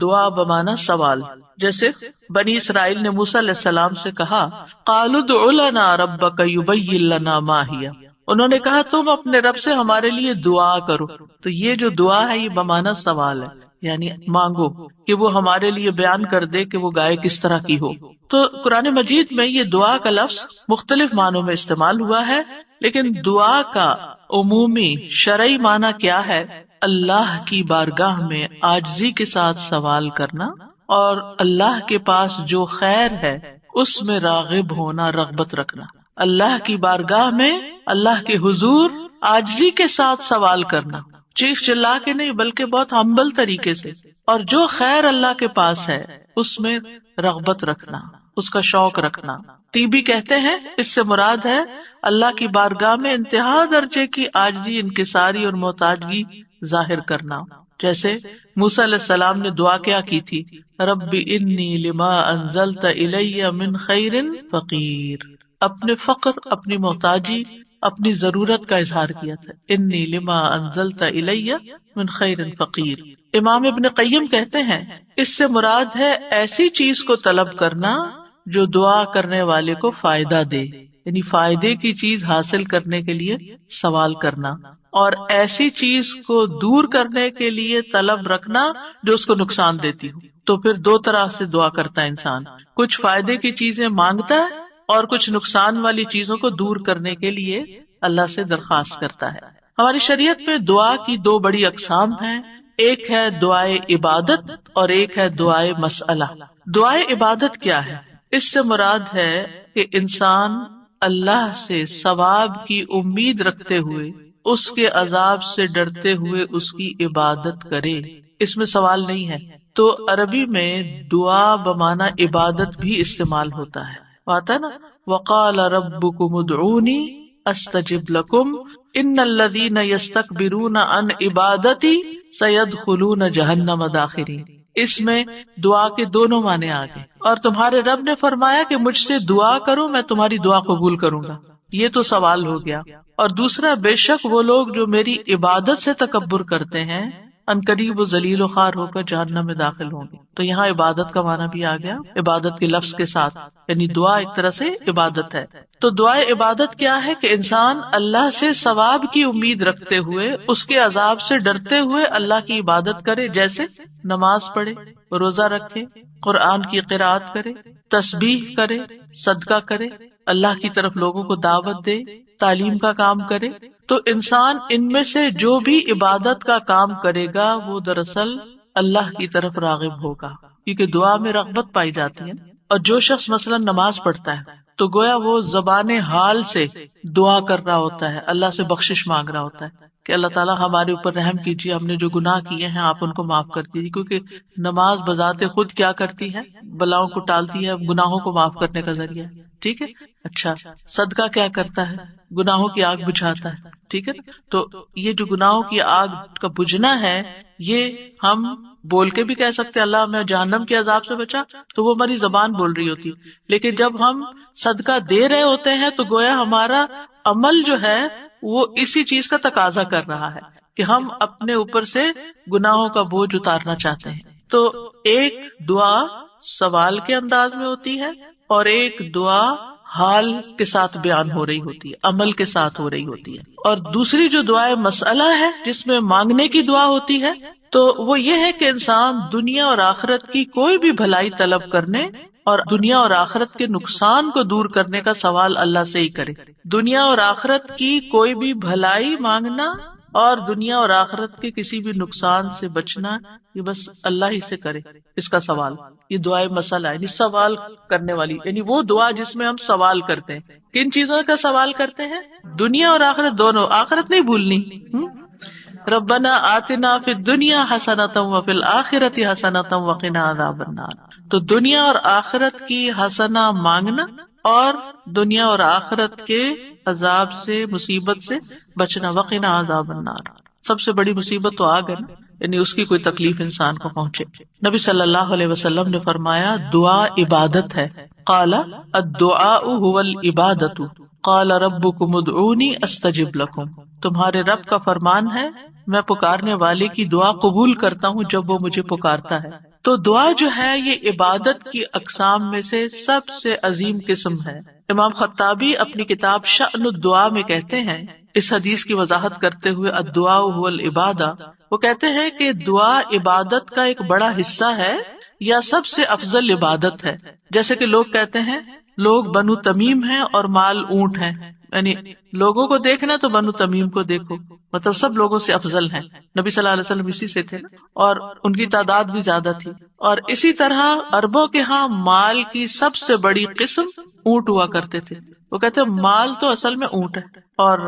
دعا بمعنی سوال. جیسے بنی اسرائیل نے موسیٰ علیہ السلام سے کہا قالوا ادع لنا ربک یبین لنا ما ہی، انہوں نے کہا تم اپنے رب سے ہمارے لیے دعا کرو. تو یہ جو دعا ہے یہ بمعنی سوال ہے، یعنی مانگو کہ وہ ہمارے لیے بیان کر دے کہ وہ گائے کس طرح کی ہو. تو قرآن مجید میں یہ دعا کا لفظ مختلف معنوں میں استعمال ہوا ہے، لیکن دعا کا عمومی شرعی معنی کیا ہے؟ اللہ کی بارگاہ میں عاجزی کے ساتھ سوال کرنا اور اللہ کے پاس جو خیر ہے اس میں راغب ہونا، رغبت رکھنا. اللہ کی بارگاہ میں اللہ کے حضور عاجزی کے ساتھ سوال کرنا، چیخ چلا کے نہیں بلکہ بہت ہمبل طریقے سے، اور جو خیر اللہ کے پاس ہے اس میں رغبت رکھنا، اس کا شوق رکھنا۔ طیبی کہتے ہیں اس سے مراد ہے اللہ کی بارگاہ میں انتہا درجے کی عاجزی، انکساری اور محتاجگی ظاہر کرنا۔ جیسے موسیٰ علیہ السلام نے دعا کیا کی تھی، رب انی لما انزلت الی من خیر فقیر، اپنے فقر، اپنی محتاجی، اپنی ضرورت کا اظہار کیا تھا، انی لما انزلت الی من خیر فقیر۔ امام ابن قیم کہتے ہیں اس سے مراد ہے ایسی چیز کو طلب کرنا جو دعا کرنے والے کو فائدہ دے، یعنی فائدے کی چیز حاصل کرنے کے لیے سوال کرنا، اور ایسی چیز کو دور کرنے کے لیے طلب رکھنا جو اس کو نقصان دیتی ہو۔ تو پھر دو طرح سے دعا کرتا ہے انسان، کچھ فائدے کی چیزیں مانگتا ہے اور کچھ نقصان والی چیزوں کو دور کرنے کے لیے اللہ سے درخواست کرتا ہے۔ ہماری شریعت میں دعا کی دو بڑی اقسام ہیں، ایک ہے دعائے عبادت اور ایک ہے دعائے مسئلہ۔ دعائے عبادت کیا ہے؟ اس سے مراد ہے کہ انسان اللہ سے ثواب کی امید رکھتے ہوئے، اس کے عذاب سے ڈرتے ہوئے اس کی عبادت کرے، اس میں سوال نہیں ہے۔ تو عربی میں دعا بمعنی عبادت بھی استعمال ہوتا ہے، آتا نا، وقال ربکم ادعونی استجب لکم ان الذین یستکبرون عن عبادتی سیدخلون جہنم داخرین۔ اس میں دعا کے دونوں معنی آ گئے، اور تمہارے رب نے فرمایا کہ مجھ سے دعا کرو میں تمہاری دعا قبول کروں گا، یہ تو سوال ہو گیا۔ اور دوسرا، بے شک وہ لوگ جو میری عبادت سے تکبر کرتے ہیں عنقریب و ذلیل و خوار ہو کر جہنم میں داخل ہوں گے۔ تو یہاں عبادت کا معنی بھی آ گیا عبادت کے لفظ کے ساتھ، یعنی دعا ایک طرح سے عبادت ہے۔ تو دعائے عبادت کیا ہے کہ انسان اللہ سے ثواب کی امید رکھتے ہوئے، اس کے عذاب سے ڈرتے ہوئے اللہ کی عبادت کرے، جیسے نماز پڑھے، روزہ رکھے، قرآن کی قرأت کرے، تسبیح کرے، صدقہ کرے، اللہ کی طرف لوگوں کو دعوت دے، تعلیم کا کام کرے۔ تو انسان ان میں سے جو بھی عبادت کا کام کرے گا وہ دراصل اللہ کی طرف راغب ہوگا، کیونکہ دعا میں رغبت پائی جاتی ہے۔ اور جو شخص مثلا نماز پڑھتا ہے تو گویا وہ زبان حال سے دعا کر رہا ہوتا ہے، اللہ سے بخشش مانگ رہا ہوتا ہے کہ اللہ تعالیٰ ہمارے اوپر رحم کیجیے، ہم نے جو گناہ کیے ہیں آپ ان کو معاف کر دیجیے، کیونکہ نماز بذات خود کیا کرتی ہے، بلاؤں کو ٹالتی ہے، گناہوں کو معاف کرنے کا ذریعہ ہے، ٹھیک ہے۔ اچھا، صدقہ کیا کرتا ہے؟ گناہوں کی آگ بجھاتا ہے، ٹھیک ہے۔ تو یہ جو گناہوں کی آگ کا بجھنا ہے، یہ ہم بول کے بھی کہہ سکتے اللہ ہمیں جہنم کے عذاب سے بچا، تو وہ ہماری زبان بول رہی ہوتی، لیکن جب ہم صدقہ دے رہے ہوتے ہیں تو گویا ہمارا عمل جو ہے وہ اسی چیز کا تقاضا کر رہا ہے کہ ہم اپنے اوپر سے گناہوں کا بوجھ اتارنا چاہتے ہیں۔ تو ایک دعا سوال کے انداز میں ہوتی ہے اور ایک دعا حال کے ساتھ بیان ہو رہی ہوتی ہے، عمل کے ساتھ ہو رہی ہوتی ہے۔ اور دوسری جو دعائے مسئلہ ہے جس میں مانگنے کی دعا ہوتی ہے، تو وہ یہ ہے کہ انسان دنیا اور آخرت کی کوئی بھی بھلائی طلب کرنے اور دنیا اور آخرت کے نقصان کو دور کرنے کا سوال اللہ سے ہی کرے۔ دنیا اور آخرت کی کوئی بھی بھلائی مانگنا اور دنیا اور آخرت کے کسی بھی نقصان سے بچنا، یہ بس اللہ ہی سے کرے اس کا سوال۔ یہ دعائے مسئلہ ہے، یعنی سوال کرنے والی، یعنی وہ دعا جس میں ہم سوال کرتے ہیں۔ کن چیزوں کا سوال کرتے ہیں؟ دنیا اور آخرت دونوں، آخرت نہیں بھولنی۔ ربنا آتنا فی الدنیا حسنۃ وفی الآخرۃ حسنۃ وقنا عذاب النار۔ تو دنیا اور آخرت کی حسنہ مانگنا اور دنیا اور آخرت کے عذاب سے، مصیبت سے بچنا، وقنا عذاب النار۔ سب سے بڑی مصیبت تو آگ ہے نا، یعنی اس کی کوئی تکلیف انسان کو پہنچے۔ نبی صلی اللہ علیہ وسلم نے فرمایا دعا عبادت ہے۔ قال الدعاء هو العبادۃ قال ربکم ادعونی استجب لکم۔ تمہارے رب کا فرمان ہے میں پکارنے والے کی دعا قبول کرتا ہوں جب وہ مجھے پکارتا ہے۔ تو دعا جو ہے یہ عبادت کی اقسام میں سے سب سے عظیم قسم ہے۔ امام خطابی اپنی کتاب شأن الدعاء میں کہتے ہیں، اس حدیث کی وضاحت کرتے ہوئے الدعاء هو العبادہ، وہ کہتے ہیں کہ دعا عبادت کا ایک بڑا حصہ ہے یا سب سے افضل عبادت ہے۔ جیسے کہ لوگ کہتے ہیں لوگ بنو تمیم ہیں اور مال اونٹ ہیں، یعنی لوگوں کو دیکھنا تو بنو تمیم کو دیکھو، مطلب سب لوگوں سے افضل ہیں. نبی صلی اللہ علیہ وسلم اسی سے تھے اور ان کی تعداد بھی زیادہ تھی. اور اسی طرح عربوں کے ہاں مال کی سب سے بڑی قسم اونٹ ہوا کرتے تھے. وہ کہتے ہیں مال تو اصل میں اونٹ ہے اور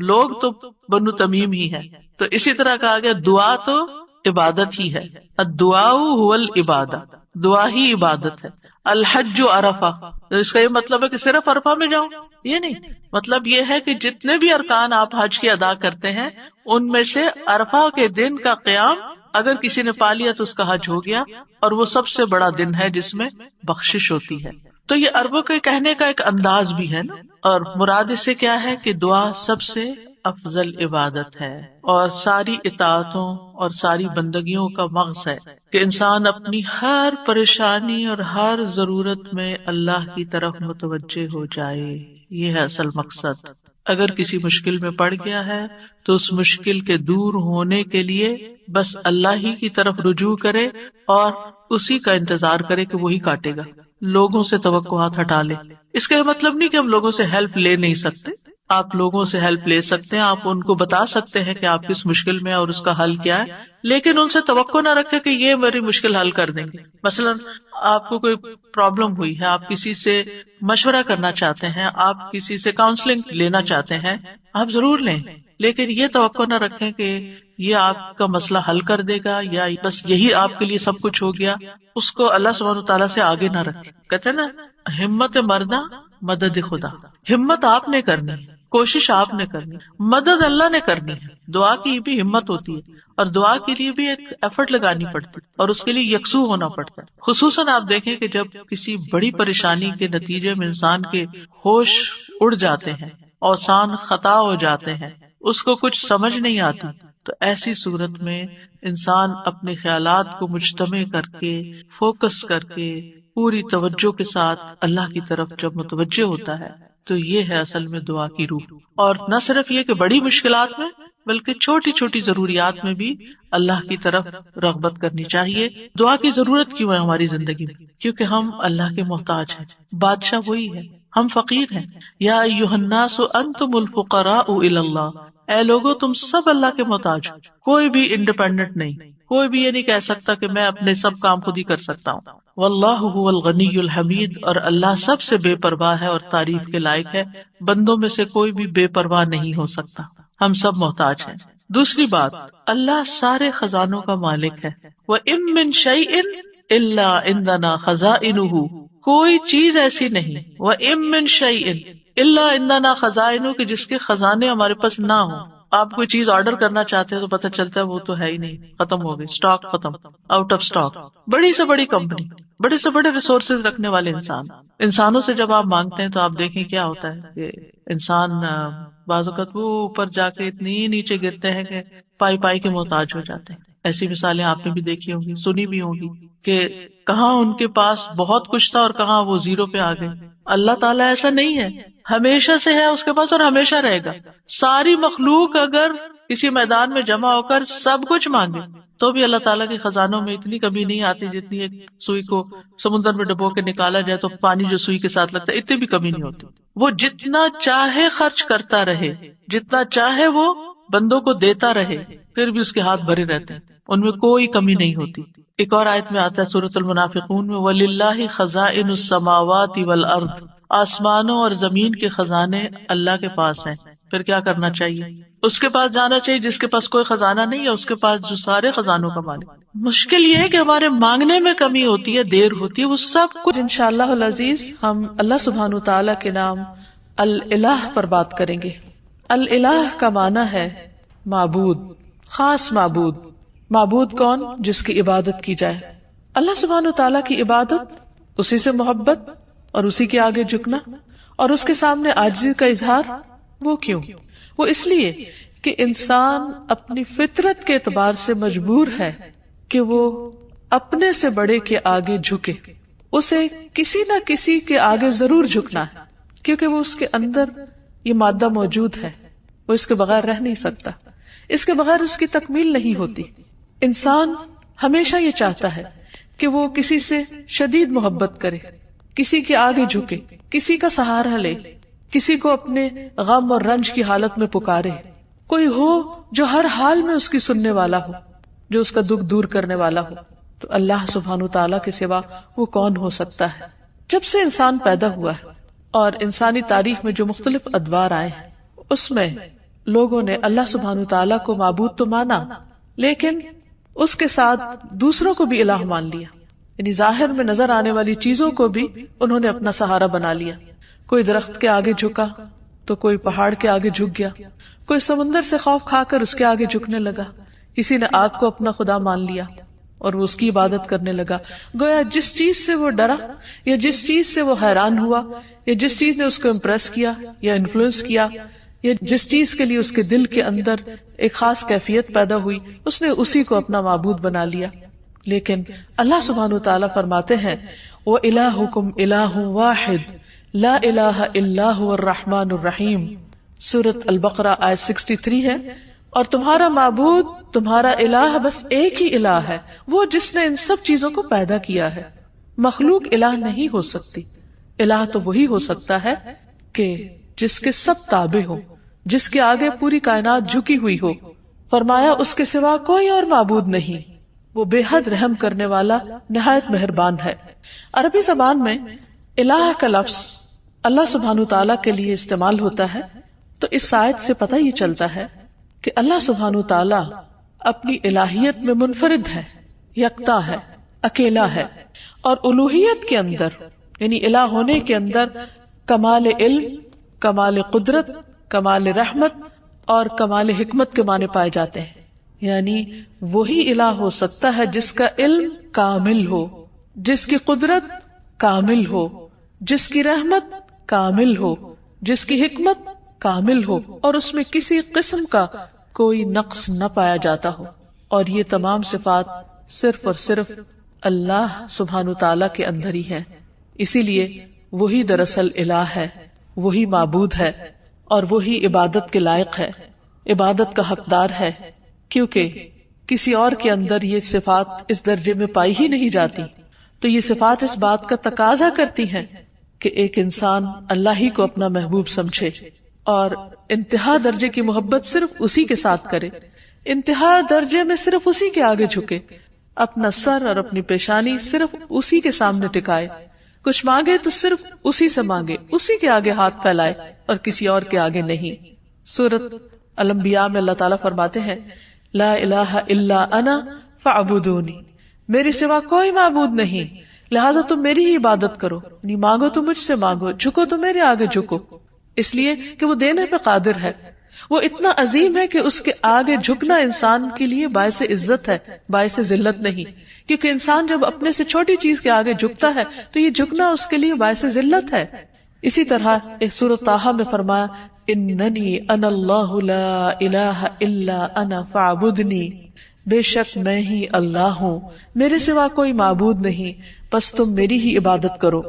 لوگ تو بنو تمیم ہی ہے. تو اسی طرح کہا گیا دعا تو عبادت ہی ہے. الدعاء هو العبادہ، دعا ہی عبادت ہے. الحج عرفہ، اس کا یہ مطلب ہے کہ صرف عرفہ میں جاؤں، یہ نہیں. مطلب یہ ہے کہ جتنے بھی ارکان آپ حج کے ادا کرتے ہیں ان میں سے عرفہ کے دن کا قیام اگر کسی نے پا لیا تو اس کا حج ہو گیا. اور وہ سب سے بڑا دن ہے جس میں بخشش ہوتی ہے. تو یہ عربوں کے کہنے کا ایک انداز بھی ہے نا. اور مراد اس سے کیا ہے کہ دعا سب سے افضل عبادت ہے اور ساری اطاعتوں اور ساری بندگیوں کا مغز ہے کہ انسان اپنی ہر پریشانی اور ہر ضرورت میں اللہ کی طرف متوجہ ہو جائے. یہ ہے اصل مقصد. اگر کسی مشکل میں پڑ گیا ہے تو اس مشکل کے دور ہونے کے لیے بس اللہ ہی کی طرف رجوع کرے اور اسی کا انتظار کرے کہ وہی کاٹے گا. لوگوں سے توقعات ہٹا لے. اس کا یہ مطلب نہیں کہ ہم لوگوں سے ہیلپ لے نہیں سکتے. آپ لوگوں سے ہیلپ لے سکتے ہیں، آپ ان کو بتا سکتے ہیں کہ آپ کس مشکل میں اور اس کا حل کیا ہے، لیکن ان سے توقع نہ رکھے کہ یہ میری مشکل حل کر دیں گے. مثلا آپ کو کوئی پرابلم ہوئی ہے، آپ کسی سے مشورہ کرنا چاہتے ہیں، آپ کسی سے کاؤنسلنگ لینا چاہتے ہیں، آپ ضرور لیں، لیکن یہ توقع نہ رکھیں کہ یہ آپ کا مسئلہ حل کر دے گا یا بس یہی آپ کے لیے سب کچھ ہو گیا. اس کو اللہ سبحانہ وتعالیٰ سے آگے نہ رکھیں. کہتے ہیں نا ہمت مردہ مدد خدا. ہمت آپ نے کرنی، کوشش آپ نے کرنی، مدد اللہ نے کرنی ہے. دعا کی بھی ہمت ہوتی ہے اور دعا کے لیے بھی ایک ایفرٹ لگانی پڑتی ہے اور اس کے لیے یکسو ہونا پڑتا ہے. خصوصاً آپ دیکھیں کہ جب کسی بڑی پریشانی کے نتیجے میں انسان کے ہوش اڑ جاتے ہیں، اوسان خطا ہو جاتے ہیں، اس کو کچھ سمجھ نہیں آتی، تو ایسی صورت میں انسان اپنے خیالات کو مجتمع کر کے فوکس کر کے پوری توجہ کے ساتھ اللہ کی طرف جب متوجہ ہوتا ہے تو یہ ہے اصل میں دعا کی روح. اور نہ صرف یہ کہ بڑی مشکلات میں بلکہ چھوٹی چھوٹی ضروریات میں بھی اللہ کی طرف رغبت کرنی چاہیے. دعا کی ضرورت کیوں ہے ہماری زندگی میں؟ کیونکہ ہم اللہ کے محتاج ہیں. بادشاہ وہی ہے، ہم فقیر ہیں. یا ایھا الناس انتم الفقراء الی اللہ، اے لوگو تم سب اللہ کے محتاج. کوئی بھی انڈیپینڈنٹ نہیں، کوئی بھی یہ نہیں کہہ سکتا کہ میں اپنے سب کام خود ہی کر سکتا ہوں. واللہ هو الغنی الحمید، اور اللہ سب سے بے پرواہ ہے اور تعریف کے لائق ہے. بندوں میں سے کوئی بھی بے پرواہ نہیں ہو سکتا، ہم سب محتاج ہیں. دوسری بات، اللہ سارے خزانوں کا مالک ہے. وَإِن مِّن شَيْءٍ إِلَّا عِندَنَا خَزَائِنُهُ، کوئی چیز ایسی نہیں. وَإِن مِّن شَيْءٍ إِلَّا عِندَنَا خَزَائِنُهُ، کہ جس کے خزانے ہمارے پاس نہ ہوں. آپ کوئی چیز آرڈر کرنا چاہتے ہیں تو پتہ چلتا ہے وہ تو ہے ہی نہیں، ختم ہو گئی، اسٹاک ختم، آؤٹ آف اسٹاک. بڑی سے بڑی کمپنی، بڑے سے بڑے ریسورسز رکھنے والے انسانوں سے جب آپ مانگتے ہیں تو آپ دیکھیں کیا ہوتا ہے کہ انسان بعض اوقات وہ اوپر جا کے اتنی نیچے گرتے ہیں کہ پائی پائی کے محتاج ہو جاتے ہیں. ایسی مثالیں آپ نے بھی دیکھی ہوں گی، سنی بھی ہوں گی کہ کہاں ان کے پاس بہت کچھ تھا اور کہاں وہ زیرو پہ آ گئے. اللہ تعالیٰ ایسا نہیں ہے، ہمیشہ سے ہے اس کے پاس اور ہمیشہ رہے گا. ساری مخلوق اگر کسی میدان میں جمع ہو کر سب کچھ مانگے تو بھی اللہ تعالیٰ کے خزانوں میں اتنی کمی نہیں آتی جتنی ایک سوئی کو سمندر میں ڈبو کے نکالا جائے تو پانی جو سوئی کے ساتھ لگتا ہے اتنی بھی کمی نہیں ہوتی. وہ جتنا چاہے خرچ کرتا رہے، جتنا چاہے وہ بندوں کو دیتا رہے، پھر بھی اس کے ہاتھ بھرے رہتے ہیں، ان میں کوئی کمی نہیں ہوتی. ایک اور آیت میں آتا ہے سورۃ المنافقون میں، وَلِلَّهِ خَزَائِنُ السَّمَاوَاتِ وَالْأَرْضِ، آسمانوں اور زمین کے خزانے اللہ کے پاس ہیں. پھر کیا کرنا چاہیے؟ اس کے پاس جانا چاہیے. جس کے پاس کوئی خزانہ نہیں ہے اس کے پاس جو سارے خزانوں کا مالک. مشکل یہ ہے کہ ہمارے مانگنے میں کمی ہوتی ہے، دیر ہوتی ہے. وہ سب کچھ انشاءاللہ العزیز ہم اللہ سبحانہ تعالیٰ کے نام الالہ پر بات کریں گے. الالہ کا معنی ہے معبود، خاص معبود. معبود کون؟ جس کی عبادت کی جائے. اللہ سبحانہ تعالیٰ کی عبادت، اسی سے محبت اور اسی کے آگے جھکنا اور اس کے سامنے عاجزی کا اظہار. وہ کیوں؟ وہ اس لیے کہ انسان اپنی فطرت کے اعتبار سے مجبور ہے کہ وہ اپنے سے بڑے کے آگے جھکے. اسے کسی نہ کسی کے آگے ضرور جھکنا ہے کیونکہ وہ اس کے اندر یہ مادہ موجود ہے، وہ اس کے بغیر رہ نہیں سکتا، اس کے بغیر اس کی تکمیل نہیں ہوتی. انسان ہمیشہ یہ چاہتا ہے کہ وہ کسی سے شدید محبت کرے، کسی کے آگے جھکے، کسی کا سہارا لے، کسی کو اپنے غم اور رنج کی حالت میں پکارے. کوئی ہو جو ہر حال میں اس کی سننے والا ہو، جو اس کا دکھ دور کرنے والا ہو، تو اللہ سبحانہ تعالیٰ کے سوا وہ کون ہو سکتا ہے؟ جب سے انسان پیدا ہوا ہے اور انسانی تاریخ میں جو مختلف ادوار آئے ہیں، اس میں لوگوں نے اللہ سبحانہ تعالیٰ کو معبود تو مانا، لیکن اس کے ساتھ دوسروں کو بھی الہ مان لیا، یعنی ظاہر میں نظر آنے والی چیزوں کو بھی انہوں نے اپنا سہارا بنا لیا۔ کوئی درخت کے آگے جھکا تو کوئی پہاڑ کے آگے جھک گیا، کوئی سمندر سے خوف کھا کر اس کے آگے جھکنے لگا، کسی نے آگ کو اپنا خدا مان لیا اور وہ اس کی عبادت کرنے لگا۔ گویا جس چیز سے وہ ڈرا یا جس چیز سے وہ حیران ہوا یا جس چیز نے اس کو امپریس کیا یا انفلوئنس کیا یا جس چیز کے لیے اس کے دل کے اندر ایک خاص کیفیت پیدا ہوئی، اس نے اسی کو اپنا معبود بنا لیا۔ لیکن اللہ سبحانہ وتعالیٰ فرماتے ہیں وَإِلَٰهُكُمْ إِلَٰهٌ وَاحِدٌ لَا إِلَٰهَ إِلَّا هُوَ الرَّحْمَٰنُ الرَّحِيمُ، سورۃ البقرہ آیت 63 ہے، اور تمہارا معبود، تمہارا الہ بس ایک ہی الہ ہے، وہ جس نے ان سب چیزوں کو پیدا کیا ہے۔ مخلوق الہ نہیں ہو سکتی، الہ تو وہی ہو سکتا ہے کہ جس کے سب تابع ہو، جس کے آگے پوری کائنات جھکی ہوئی ہو۔ فرمایا اس کے سوا کوئی اور معبود نہیں، وہ بے حد رحم کرنے والا، نہایت مہربان ہے۔ عربی زبان میں الہ کا لفظ اللہ سبحانہ تعالیٰ کے لیے استعمال ہوتا ہے، تو اس آیت سے پتہ یہ چلتا ہے کہ اللہ سبحانہ تعالیٰ اپنی الہیت میں منفرد ہے، یکتا ہے، اکیلا ہے، اور الوہیت کے اندر یعنی الہ ہونے کے اندر کمال علم، کمال قدرت، کمال رحمت اور کمال حکمت کے معنی پائے جاتے ہیں۔ یعنی وہی الہ ہو سکتا ہے جس کا علم کامل ہو، جس کی قدرت کامل ہو، جس کی رحمت کامل ہو، جس کی حکمت کامل ہو، اور اس میں کسی قسم کا کوئی نقص نہ پایا جاتا ہو۔ اور یہ تمام صفات صرف اور صرف اللہ سبحانہ تعالیٰ کے اندر ہی ہیں۔ اسی لیے وہی دراصل الہ ہے، وہی معبود ہے، اور وہی عبادت کے لائق ہے، عبادت کا حقدار ہے، کیونکہ کسی اور کے اندر یہ صفات اس درجے میں پائی ہی نہیں جاتی۔ تو یہ صفات اس بات کا تقاضا کرتی ہیں کہ ایک انسان اللہ ہی کو اپنا محبوب سمجھے اور انتہا درجے کی محبت صرف اسی کے ساتھ کرے، انتہا درجے میں صرف اسی کے آگے جھکے، اپنا سر اور اپنی پیشانی صرف اسی کے سامنے ٹکائے، کچھ مانگے تو صرف اسی سے مانگے، اسی کے آگے ہاتھ پھیلائے اور کسی اور کے آگے نہیں۔ سورۃ الانبیاء میں اللہ تعالیٰ فرماتے ہیں لا الہ الا انا فاعبدونی، میرے سوا کوئی معبود نہیں، لہٰذا تم میری ہی عبادت کرو، نہیں مانگو تو مجھ سے مانگو، جھکو تو میرے آگے جھکو، اس لیے کہ وہ دینے پہ قادر ہے، وہ اتنا عظیم ہے کہ اس کے آگے جھکنا انسان کے لیے باعث عزت ہے، باعث ذلت نہیں، کیونکہ انسان جب اپنے سے چھوٹی چیز کے آگے جھکتا ہے تو یہ جھکنا اس کے لیے باعث ذلت ہے۔ اسی طرح ایک سورۃ طٰہٰ میں فرمایا اننی انا اللہ لا الہ الا انا فاعبدنی، بے شک میں ہی اللہ ہوں، میرے سوا کوئی معبود نہیں، بس تم میری ہی عبادت کرو۔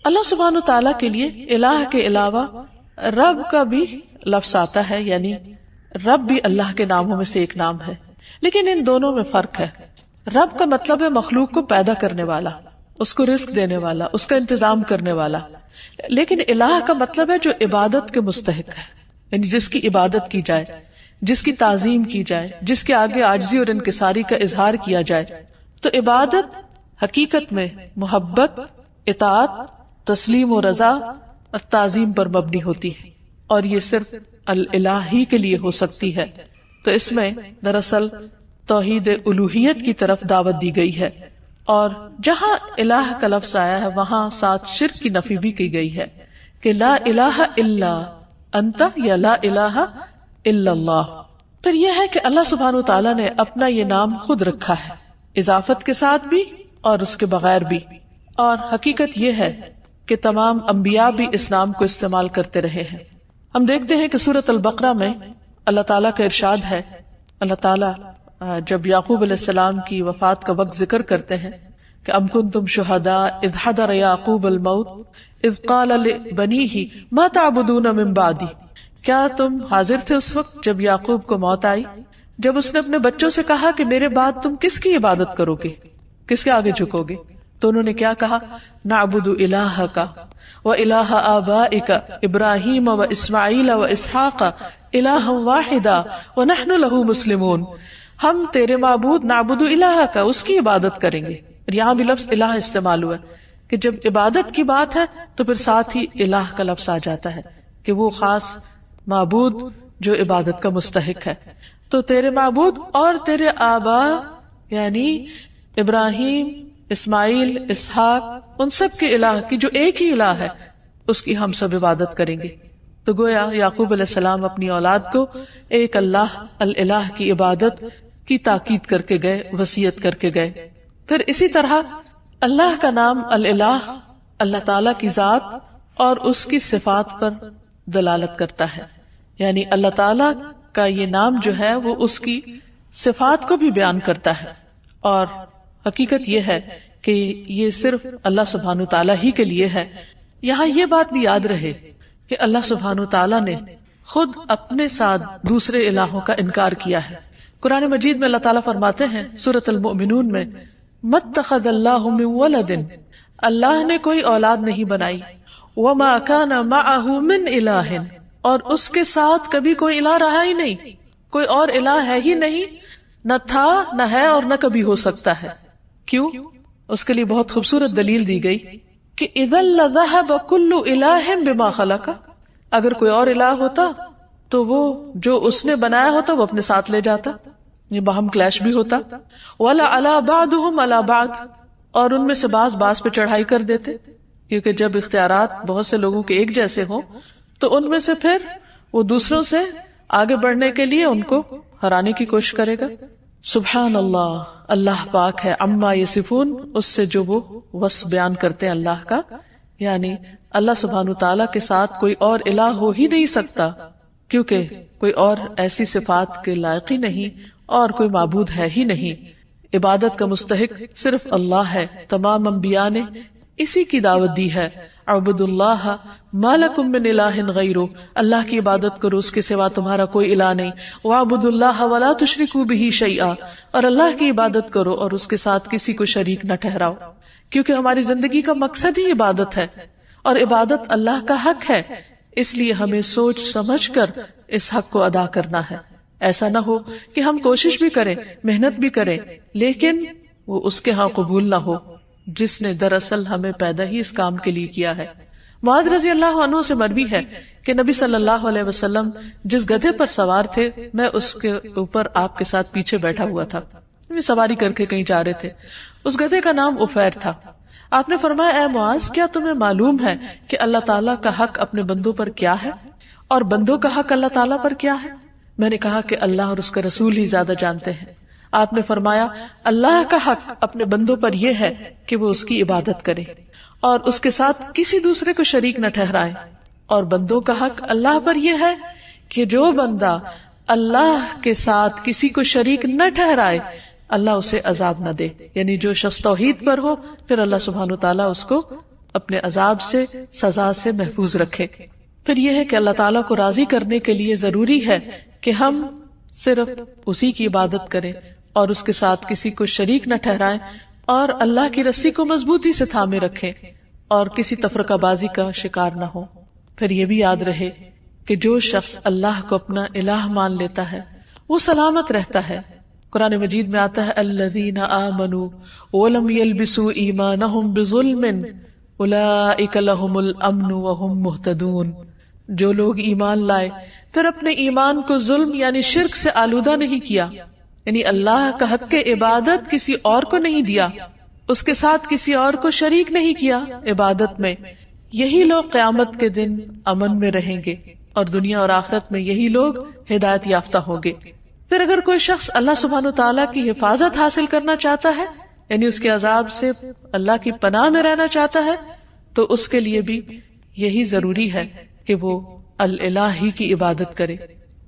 اللہ سبحانہ تعالیٰ کے لیے الہ کے علاوہ رب کا بھی لفظ آتا ہے، یعنی رب بھی اللہ کے ناموں میں سے ایک نام ہے، لیکن ان دونوں میں فرق ہے۔ رب کا مطلب ہے مخلوق کو پیدا کرنے والا، اس کو رزق دینے والا، اس کا انتظام کرنے والا، لیکن الہ کا مطلب ہے جو عبادت کے مستحق ہے، یعنی جس کی عبادت کی جائے، جس کی تعظیم کی جائے، جس کے آگے عاجزی اور انکساری کا اظہار کیا جائے۔ تو عبادت حقیقت میں محبت، اطاعت، تسلیم و رضا اور تعظیم پر مبنی ہوتی ہے، اور یہ صرف الہ ہی کے لیے ہو سکتی ہے۔ تو اس میں دراصل توحید الوہیت کی طرف دعوت دی گئی ہے، اور جہاں الہ کا لفظ آیا ہے وہاں ساتھ شرک کی نفی بھی کی گئی ہے کہ لا الہ الا انت یا لا الہ الا اللہ۔ پھر یہ ہے کہ اللہ سبحانہ وتعالیٰ نے اپنا یہ نام خود رکھا ہے، اضافت کے ساتھ بھی اور اس کے بغیر بھی، اور حقیقت یہ ہے کہ تمام انبیاء بھی اس نام کو استعمال کرتے رہے ہیں۔ ہم دیکھتے ہیں کہ سورۃ البقرہ میں اللہ تعالیٰ کا ارشاد ہے، اللہ تعالیٰ جب یعقوب علیہ السلام کی وفات کا وقت ذکر کرتے ہیں کہ ام کنتم شہداء اذ حضر یعقوب الموت اذ قال لبنیہ ما تعبدون من بعدی، کیا تم حاضر تھے اس وقت جب یعقوب کو موت آئی، جب اس نے اپنے بچوں سے کہا کہ میرے بعد تم کس کی عبادت کرو گے، کس کے آگے جھکو گے؟ تو انہوں نے کیا کہا؟ نعبد الہک و الہ آبائک ابراہیم و اسماعیل و اسحاق الہا واحدا ونحن لہ مسلمون. ہم تیرے معبود نعبد الہک، اس کی عبادت کریں گے. یہاں بھی لفظ الہ استعمال ہوا ہے کہ جب عبادت کی بات ہے تو پھر ساتھ ہی الہ کا لفظ آ جاتا ہے کہ وہ خاص معبود جو عبادت کا مستحق ہے. تو تیرے معبود اور تیرے آبا یعنی ابراہیم، اسماعیل، اسحاق، ان سب کے الہ کی جو ایک ہی الہ ہے اس کی ہم سب عبادت کریں گے. تو گویا یعقوب علیہ السلام اپنی اولاد کو ایک اللہ الہ کی عبادت کی تاکید کر کے گئے، وصیت کر کے گئے. پھر اسی طرح اللہ کا نام الہ اللہ تعالی کی ذات اور اس کی صفات پر دلالت کرتا ہے. یعنی اللہ تعالی کا یہ نام جو ہے وہ اس کی صفات کو بھی بیان کرتا ہے. اور حقیقت یہ ہے کہ یہ صرف اللہ سبحانہ تعالیٰ ہی کے لیے ہے. یہاں یہ بات بھی یاد رہے کہ اللہ سبحانہ تعالیٰ نے خود اپنے ساتھ دوسرے الہوں کا انکار کیا ہے. قرآن مجید میں اللہ تعالیٰ فرماتے ہیں سورۃ المؤمنون میں مَتَّخَذَ اللَّهُ مِن وَلَدٍ، اللہ نے کوئی اولاد نہیں بنائی، وَمَا كَانَ مَعَهُ مِنْ إِلَٰهٍ، اور اس کے ساتھ کبھی کوئی الہ رہا ہی نہیں، کوئی اور الہ ہے ہی نہیں، نہ تھا نہ ہے اور نہ کبھی ہو سکتا ہے. کیوں؟ اس کے لیے بہت خوبصورت دلیل دی گئی کہ اِذًا لَذَهَبَ كُلُّ إِلَٰهٍ بِمَا خَلَقَ، اگر کوئی اور الہ ہوتا تو وہ جو اس نے بنایا ہوتا وہ اپنے ساتھ لے جاتا، یہ باہم کلیش بھی ہوتا. وَلَعَلَىٰ بَعْضُهُمْ عَلَىٰ بَعْضٍ، اور ان میں سے باز پہ چڑھائی کر دیتے، کیونکہ جب اختیارات بہت سے لوگوں کے ایک جیسے ہوں تو ان میں سے پھر وہ دوسروں سے آگے بڑھنے کے لیے ان کو ہرانے کی کوشش کرے گا. سبحان اللہ، اللہ پاک ہے، عما یصفون، اس سے جو وہ وصف بیان کرتے ہیں اللہ کا. یعنی اللہ سبحانہ تعالیٰ کے ساتھ کوئی اور الہ ہو ہی نہیں سکتا، کیونکہ کوئی اور ایسی صفات کے لائق ہی نہیں اور کوئی معبود ہے ہی نہیں. عبادت کا مستحق صرف اللہ ہے. تمام انبیاء نے اسی کی دعوت دی ہے، اعبد اللہ ما لکم من الہ غیرہ، اللہ کی عبادت کرو، اس کے سوا تمہارا کوئی الہ نہیں. واعبدوا اللہ ولا تشرکوا بہ شیئا، اور اللہ کی عبادت کرو اور اس کے ساتھ کسی کو شریک نہ ٹھہراؤ، کیونکہ ہماری زندگی کا مقصد ہی عبادت ہے اور عبادت اللہ کا حق ہے. اس لیے ہمیں سوچ سمجھ کر اس حق کو ادا کرنا ہے. ایسا نہ ہو کہ ہم کوشش بھی کریں، محنت بھی کریں، لیکن وہ اس کے ہاں قبول نہ ہو جس نے دراصل ہمیں پیدا ہی اس کام کے لیے کیا ہے. معاذ رضی اللہ عنہ سے مروی ہے کہ نبی صلی اللہ علیہ وسلم جس گدھے پر سوار تھے میں اس کے اوپر آپ کے ساتھ پیچھے بیٹھا ہوا تھا، سواری کر کے کہیں جا رہے تھے. اس گدھے کا نام عفیر تھا. آپ نے فرمایا اے معاذ، کیا تمہیں معلوم ہے کہ اللہ تعالیٰ کا حق اپنے بندوں پر کیا ہے اور بندوں کا حق اللہ تعالیٰ پر کیا ہے؟ میں نے کہا کہ اللہ اور اس کا رسول ہی زیادہ جانتے ہیں. آپ نے فرمایا اللہ کا حق اپنے بندوں پر یہ ہے کہ وہ اس کی عبادت کرے اور اس کے ساتھ کسی دوسرے کو شریک نہ ٹھہرائے، اور بندوں کا حق اللہ پر یہ ہے کہ جو بندہ اللہ کے ساتھ کسی کو شریک نہ ٹھہرائے اللہ اسے عذاب نہ دے. یعنی جو شخص توحید پر ہو پھر اللہ سبحانہ تعالیٰ اس کو اپنے عذاب سے، سزا سے محفوظ رکھے. پھر یہ ہے کہ اللہ تعالیٰ کو راضی کرنے کے لیے ضروری ہے کہ ہم صرف اسی کی عبادت کریں اور اس کے ساتھ کسی کو شریک نہ ٹھہرائیں اور اللہ کی رسی کو مضبوطی سے تھامے رکھیں اور کسی تفرقہ بازی کا شکار نہ ہو. پھر یہ بھی یاد رہے کہ جو شخص اللہ کو اپنا الہ مان لیتا ہے وہ سلامت رہتا ہے. قرآن مجید میں آتا ہے الذین آمنوا ولم یلبسوا ایمانہم بظلم اولئک لہم الامن وہم مہتدون. جو لوگ ایمان لائے پھر اپنے ایمان کو ظلم یعنی شرک سے آلودہ نہیں کیا، یعنی اللہ کا حق کے عبادت کسی اور کو نہیں دیا، اس کے ساتھ کسی اور کو شریک نہیں کیا عبادت میں، یہی لوگ قیامت کے دن امن میں رہیں گے اور دنیا اور آخرت میں یہی لوگ ہدایت یافتہ ہوں گے. پھر اگر کوئی شخص اللہ سبحانہ تعالیٰ کی حفاظت حاصل کرنا چاہتا ہے یعنی اس کے عذاب سے اللہ کی پناہ میں رہنا چاہتا ہے تو اس کے لیے بھی یہی ضروری ہے کہ وہ الہ ہی کی عبادت کرے.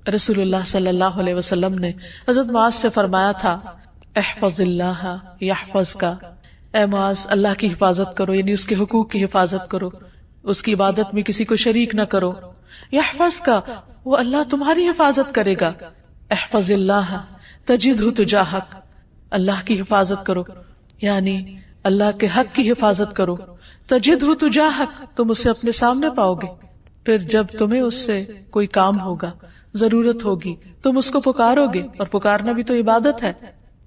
رسول اللہ صلی اللہ علیہ وسلم نے حضرت معاذ سے فرمایا تھا احفظ اللہ یحفظک، اے معاذ اللہ کی حفاظت کرو یعنی اس کے حقوق کی حفاظت کرو، اس کی عبادت میں کسی کو شریک نہ کرو. یحفظک، وہ اللہ تمہاری حفاظت کرے گا. احفظ اللہ تجدہ تجاہک، اللہ کی حفاظت کرو یعنی اللہ کے حق کی حفاظت کرو، تجدہ تجاہک، تم اسے اپنے سامنے پاؤ گے. پھر جب تمہیں اس سے کوئی کام ہوگا، ضرورت ہوگی، تم اس کو پکارو گے، اور پکارنا بھی تو عبادت ہے،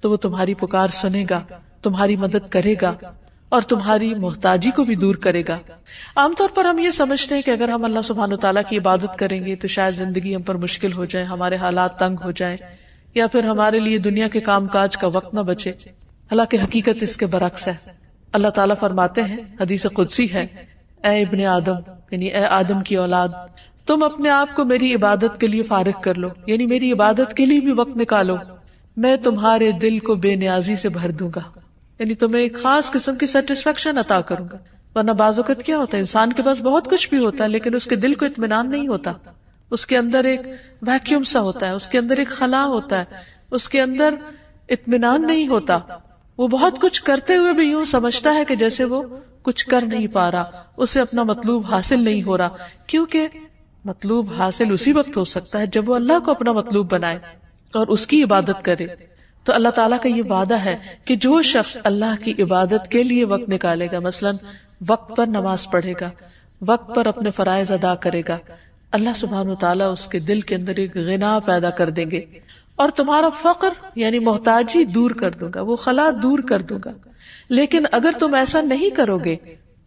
تو وہ تمہاری پکار سنے گا، تمہاری مدد کرے گا اور تمہاری محتاجی کو بھی دور کرے گا. عام طور پر ہم یہ سمجھتے ہیں کہ اگر ہم اللہ سبحانہ وتعالیٰ کی عبادت کریں گے تو شاید زندگی ہم پر مشکل ہو جائے، ہمارے حالات تنگ ہو جائیں، یا پھر ہمارے لیے دنیا کے کام کاج کا وقت نہ بچے. حالانکہ حقیقت اس کے برعکس ہے. اللہ تعالیٰ فرماتے ہیں، حدیث قدسی ہے، اے ابن آدم، یعنی اے آدم کی اولاد، تم اپنے آپ کو میری عبادت کے لیے فارغ کر لو، یعنی میری عبادت کے لیے بھی وقت نکالو، میں تمہارے دل کو بے نیازی سے بھر دوں گا، یعنی تمہیں ایک خاص قسم کی سیٹسفیکشن عطا کروں گا. ورنہ بعض اوقات کیا ہوتا ہے، انسان کے پاس بہت کچھ بھی ہوتا ہے لیکن اس کے دل کو اطمینان نہیں ہوتا، اس کے اندر ایک ویکیوم سا ہوتا ہے، اس کے اندر ایک خلا ہوتا ہے، اس کے اندر اطمینان نہیں ہوتا. وہ بہت کچھ کرتے ہوئے بھی یوں سمجھتا ہے کہ جیسے وہ کچھ کر نہیں پا رہا، اسے اپنا مطلوب حاصل نہیں ہو رہا، کیونکہ مطلوب حاصل اسی وقت ہو سکتا ہے جب وہ اللہ کو اپنا مطلوب بنائے اور اس کی عبادت کرے. تو اللہ تعالیٰ کا یہ وعدہ ہے کہ جو شخص اللہ کی عبادت کے لیے وقت نکالے گا، مثلا وقت پر نماز پڑھے گا، وقت پر اپنے فرائض ادا کرے گا، اللہ سبحانہ وتعالیٰ اس کے دل کے اندر ایک غنا پیدا کر دیں گے اور تمہارا فقر یعنی محتاجی دور کر دوں گا، وہ خلا دور کر دوں گا. لیکن اگر تم ایسا نہیں کرو گے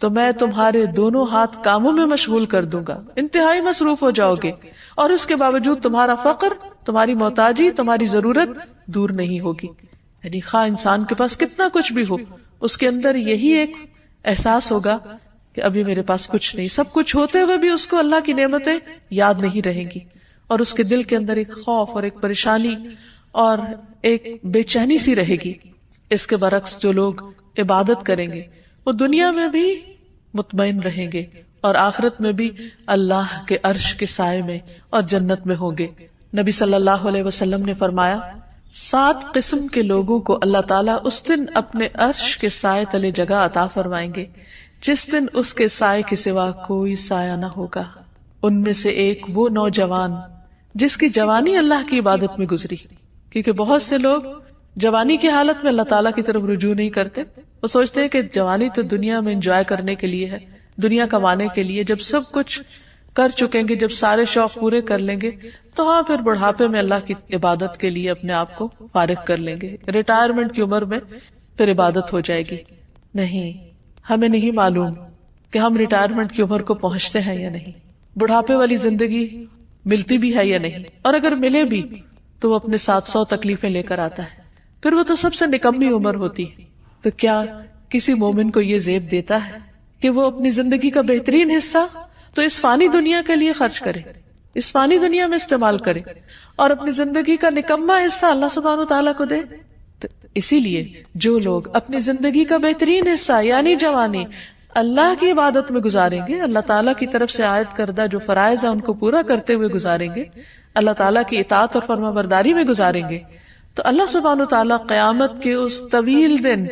تو میں تمہارے دونوں ہاتھ کاموں میں مشغول کر دوں گا، انتہائی مصروف ہو جاؤ گے، اور اس کے باوجود تمہارا فقر، تمہاری محتاجی، تمہاری ضرورت دور نہیں ہوگی. یعنی خواہ انسان کے پاس کتنا کچھ بھی ہو، اس کے اندر یہی ایک احساس ہوگا کہ ابھی میرے پاس کچھ نہیں. سب کچھ ہوتے ہوئے بھی اس کو اللہ کی نعمتیں یاد نہیں رہیں گی، اور اس کے دل کے اندر ایک خوف اور ایک پریشانی اور ایک بے چینی سی رہے گی. اس کے برعکس جو لوگ عبادت کریں گے وہ دنیا میں بھی مطمئن رہیں گے اور آخرت میں بھی اللہ کے عرش کے سائے میں اور جنت میں ہوں گے. نبی صلی اللہ علیہ وسلم نے فرمایا، 7 قسم کے لوگوں کو اللہ تعالیٰ اس دن اپنے عرش کے سائے تلے جگہ عطا فرمائیں گے جس دن اس کے سائے کے سوا کوئی سایہ نہ ہوگا. ان میں سے ایک وہ نوجوان جس کی جوانی اللہ کی عبادت میں گزری، کیونکہ بہت سے لوگ جوانی کی حالت میں اللہ تعالیٰ کی طرف رجوع نہیں کرتے. وہ سوچتے ہیں کہ جوانی تو دنیا میں انجوائے کرنے کے لیے ہے، دنیا کمانے کے لیے. جب سب کچھ کر چکیں گے، جب سارے شوق پورے کر لیں گے تو ہاں پھر بڑھاپے میں اللہ کی عبادت کے لیے اپنے آپ کو فارغ کر لیں گے، ریٹائرمنٹ کی عمر میں پھر عبادت ہو جائے گی. نہیں، ہمیں نہیں معلوم کہ ہم ریٹائرمنٹ کی عمر کو پہنچتے ہیں یا نہیں، بڑھاپے والی زندگی ملتی بھی ہے یا نہیں، اور اگر ملے بھی تو وہ اپنے 700 تکلیفیں لے کر آتا ہے، پھر وہ تو سب سے نکمی عمر ہوتی ہے. تو کیا کسی مومن کو یہ زیب دیتا ہے کہ وہ اپنی زندگی کا بہترین حصہ تو اس فانی دنیا کے لیے خرچ کرے، اس فانی دنیا میں استعمال کرے، اور اپنی زندگی کا نکما حصہ اللہ سبحانہ وتعالیٰ کو دے؟ تو اسی لیے جو لوگ اپنی زندگی کا بہترین حصہ یعنی جوانی اللہ کی عبادت میں گزاریں گے، اللہ تعالیٰ کی طرف سے عائد کردہ جو فرائض ہیں ان کو پورا کرتے ہوئے گزاریں گے، اللہ تعالیٰ کی اطاعت اور فرما برداری میں گزاریں گے، تو اللہ سبحانہ وتعالیٰ قیامت کے اس طویل دن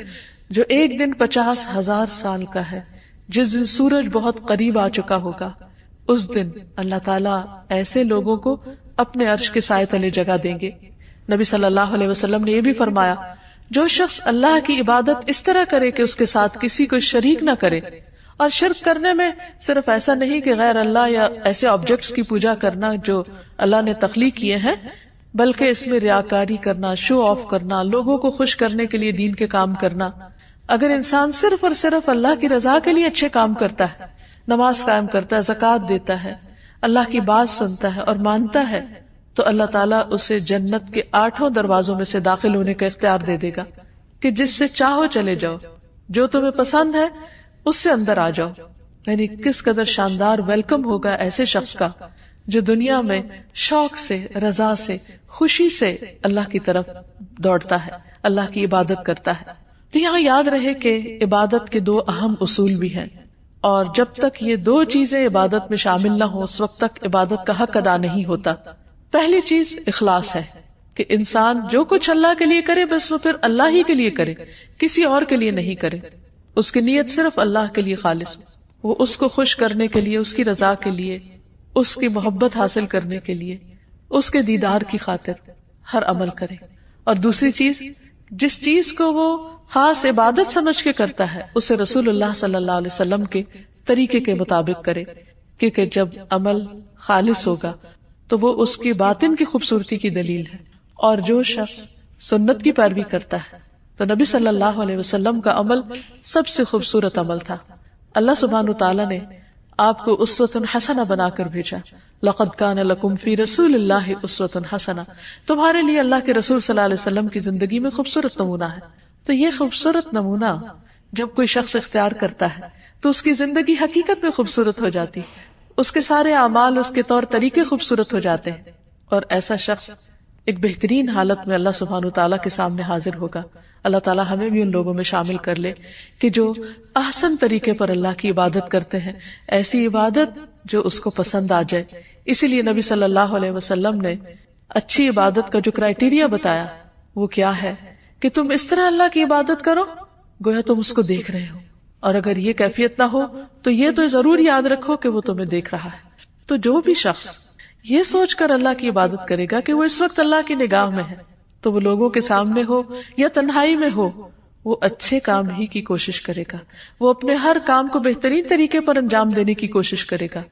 جو ایک دن 50,000 سال کا ہے، جس دن سورج بہت قریب آ چکا ہوگا، اس دن اللہ تعالیٰ ایسے لوگوں کو اپنے عرش کے سائے تلے جگہ دیں گے. نبی صلی اللہ علیہ وسلم نے یہ بھی فرمایا، جو شخص اللہ کی عبادت اس طرح کرے کہ اس کے ساتھ کسی کو شریک نہ کرے، اور شرک کرنے میں صرف ایسا نہیں کہ غیر اللہ یا ایسے آبجیکٹس کی پوجا کرنا جو اللہ نے تخلیق کیے ہیں، بلکہ اس میں ریاکاری کرنا، شو آف کرنا، لوگوں کو خوش کرنے کے لیے دین کے کام کرنا. اگر انسان صرف اور صرف اللہ کی رضا کے لیے اچھے کام کرتا ہے، نماز قائم کرتا ہے، زکوٰۃ دیتا ہے، اللہ کی بات سنتا ہے اور مانتا ہے، تو اللہ تعالیٰ اسے جنت کے 8 دروازوں میں سے داخل ہونے کا اختیار دے دے گا کہ جس سے چاہو چلے جاؤ، جو تمہیں پسند ہے اس سے اندر آ جاؤ. یعنی کس قدر شاندار ویلکم ہوگا ایسے شخص کا جو دنیا میں شوق سے، رضا سے، خوشی سے اللہ کی طرف دوڑتا ہے، اللہ کی عبادت کرتا ہے. تو یہاں یاد رہے کہ عبادت کے 2 اہم اصول بھی ہیں، اور جب تک یہ 2 چیزیں عبادت میں شامل نہ ہو اس وقت تک عبادت کا حق ادا نہیں ہوتا. پہلی چیز اخلاص ہے کہ انسان جو کچھ اللہ کے لیے کرے بس وہ پھر اللہ ہی کے لیے کرے، کسی اور کے لیے نہیں کرے. اس کی نیت صرف اللہ کے لیے خالص ہو، وہ اس کو خوش کرنے کے لیے، اس کی رضا کے لیے، اس کی محبت حاصل کرنے کے لیے، اس کے دیدار کی خاطر ہر عمل کرے. اور دوسری چیز جس چیز کو وہ خاص عبادت سمجھ کے کرتا ہے اسے رسول اللہ صلی اللہ علیہ وسلم کے طریقے کے مطابق کرے، کیونکہ جب عمل خالص ہوگا تو وہ اس کی باطن کی خوبصورتی کی دلیل ہے. اور جو شخص سنت کی پیروی کرتا ہے تو نبی صلی اللہ علیہ وسلم کا عمل سب سے خوبصورت عمل تھا. اللہ سبحانہ تعالیٰ نے آپ کو اسوۃ حسنہ بنا کر بھیجا. لقد کان لکم فی رسول اللہ اسوۃ حسنہ، تمہارے لیے اللہ کے رسول صلی اللہ علیہ وسلم کی زندگی میں خوبصورت نمونہ ہے. تو یہ خوبصورت نمونہ جب کوئی شخص اختیار کرتا ہے تو اس کی زندگی حقیقت میں خوبصورت ہو جاتی، اس کے سارے اعمال، اس کے طور طریقے خوبصورت ہو جاتے ہیں، اور ایسا شخص ایک بہترین حالت میں اللہ سبحانہ تعالیٰ کے سامنے حاضر ہوگا. اللہ تعالیٰ ہمیں بھی ان لوگوں میں شامل کر لے کہ جو احسن طریقے پر اللہ کی عبادت کرتے ہیں، ایسی عبادت جو اس کو پسند آ جائے. اسی لیے نبی صلی اللہ علیہ وسلم نے اچھی عبادت کا جو کرائیٹیریا بتایا وہ کیا ہے کہ تم اس طرح اللہ کی عبادت کرو گویا تم اس کو دیکھ رہے ہو، اور اگر یہ کیفیت نہ ہو تو یہ تو ضرور یاد رکھو کہ وہ تمہیں دیکھ رہا ہے. تو جو بھی شخص یہ سوچ کر اللہ کی عبادت کرے گا کہ وہ اس وقت اللہ کی نگاہ میں ہے، تو وہ لوگوں کے سامنے ہو یا تنہائی میں ہو، وہ اچھے کام ہی کی کوشش کرے گا. وہ اپنے ہر کام کو بہترین طریقے پر انجام دینے کی کوشش کرے گا،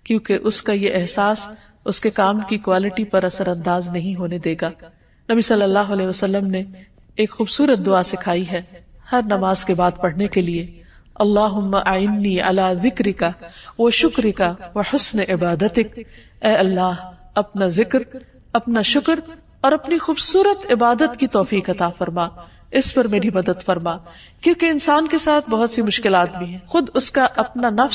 کیونکہ اس کا یہ احساس اس کے کام کی کوالٹی پر اثر انداز نہیں ہونے دے گا. نبی صلی اللہ علیہ وسلم نے ایک خوبصورت دعا سکھائی ہے ہر نماز کے بعد پڑھنے کے لیے. اللہم اعنی علی ذکرک و شکرک و حسن عبادتک، اے اللہ اپنا ذکر، اپنا شکر اور اپنی خوبصورت عبادت کی توفیق عطا فرما، اس پر میری مدد فرما. کیونکہ انسان کے ساتھ بہت سی مشکلات بھی ہیں، خود اس کا اپنا نفس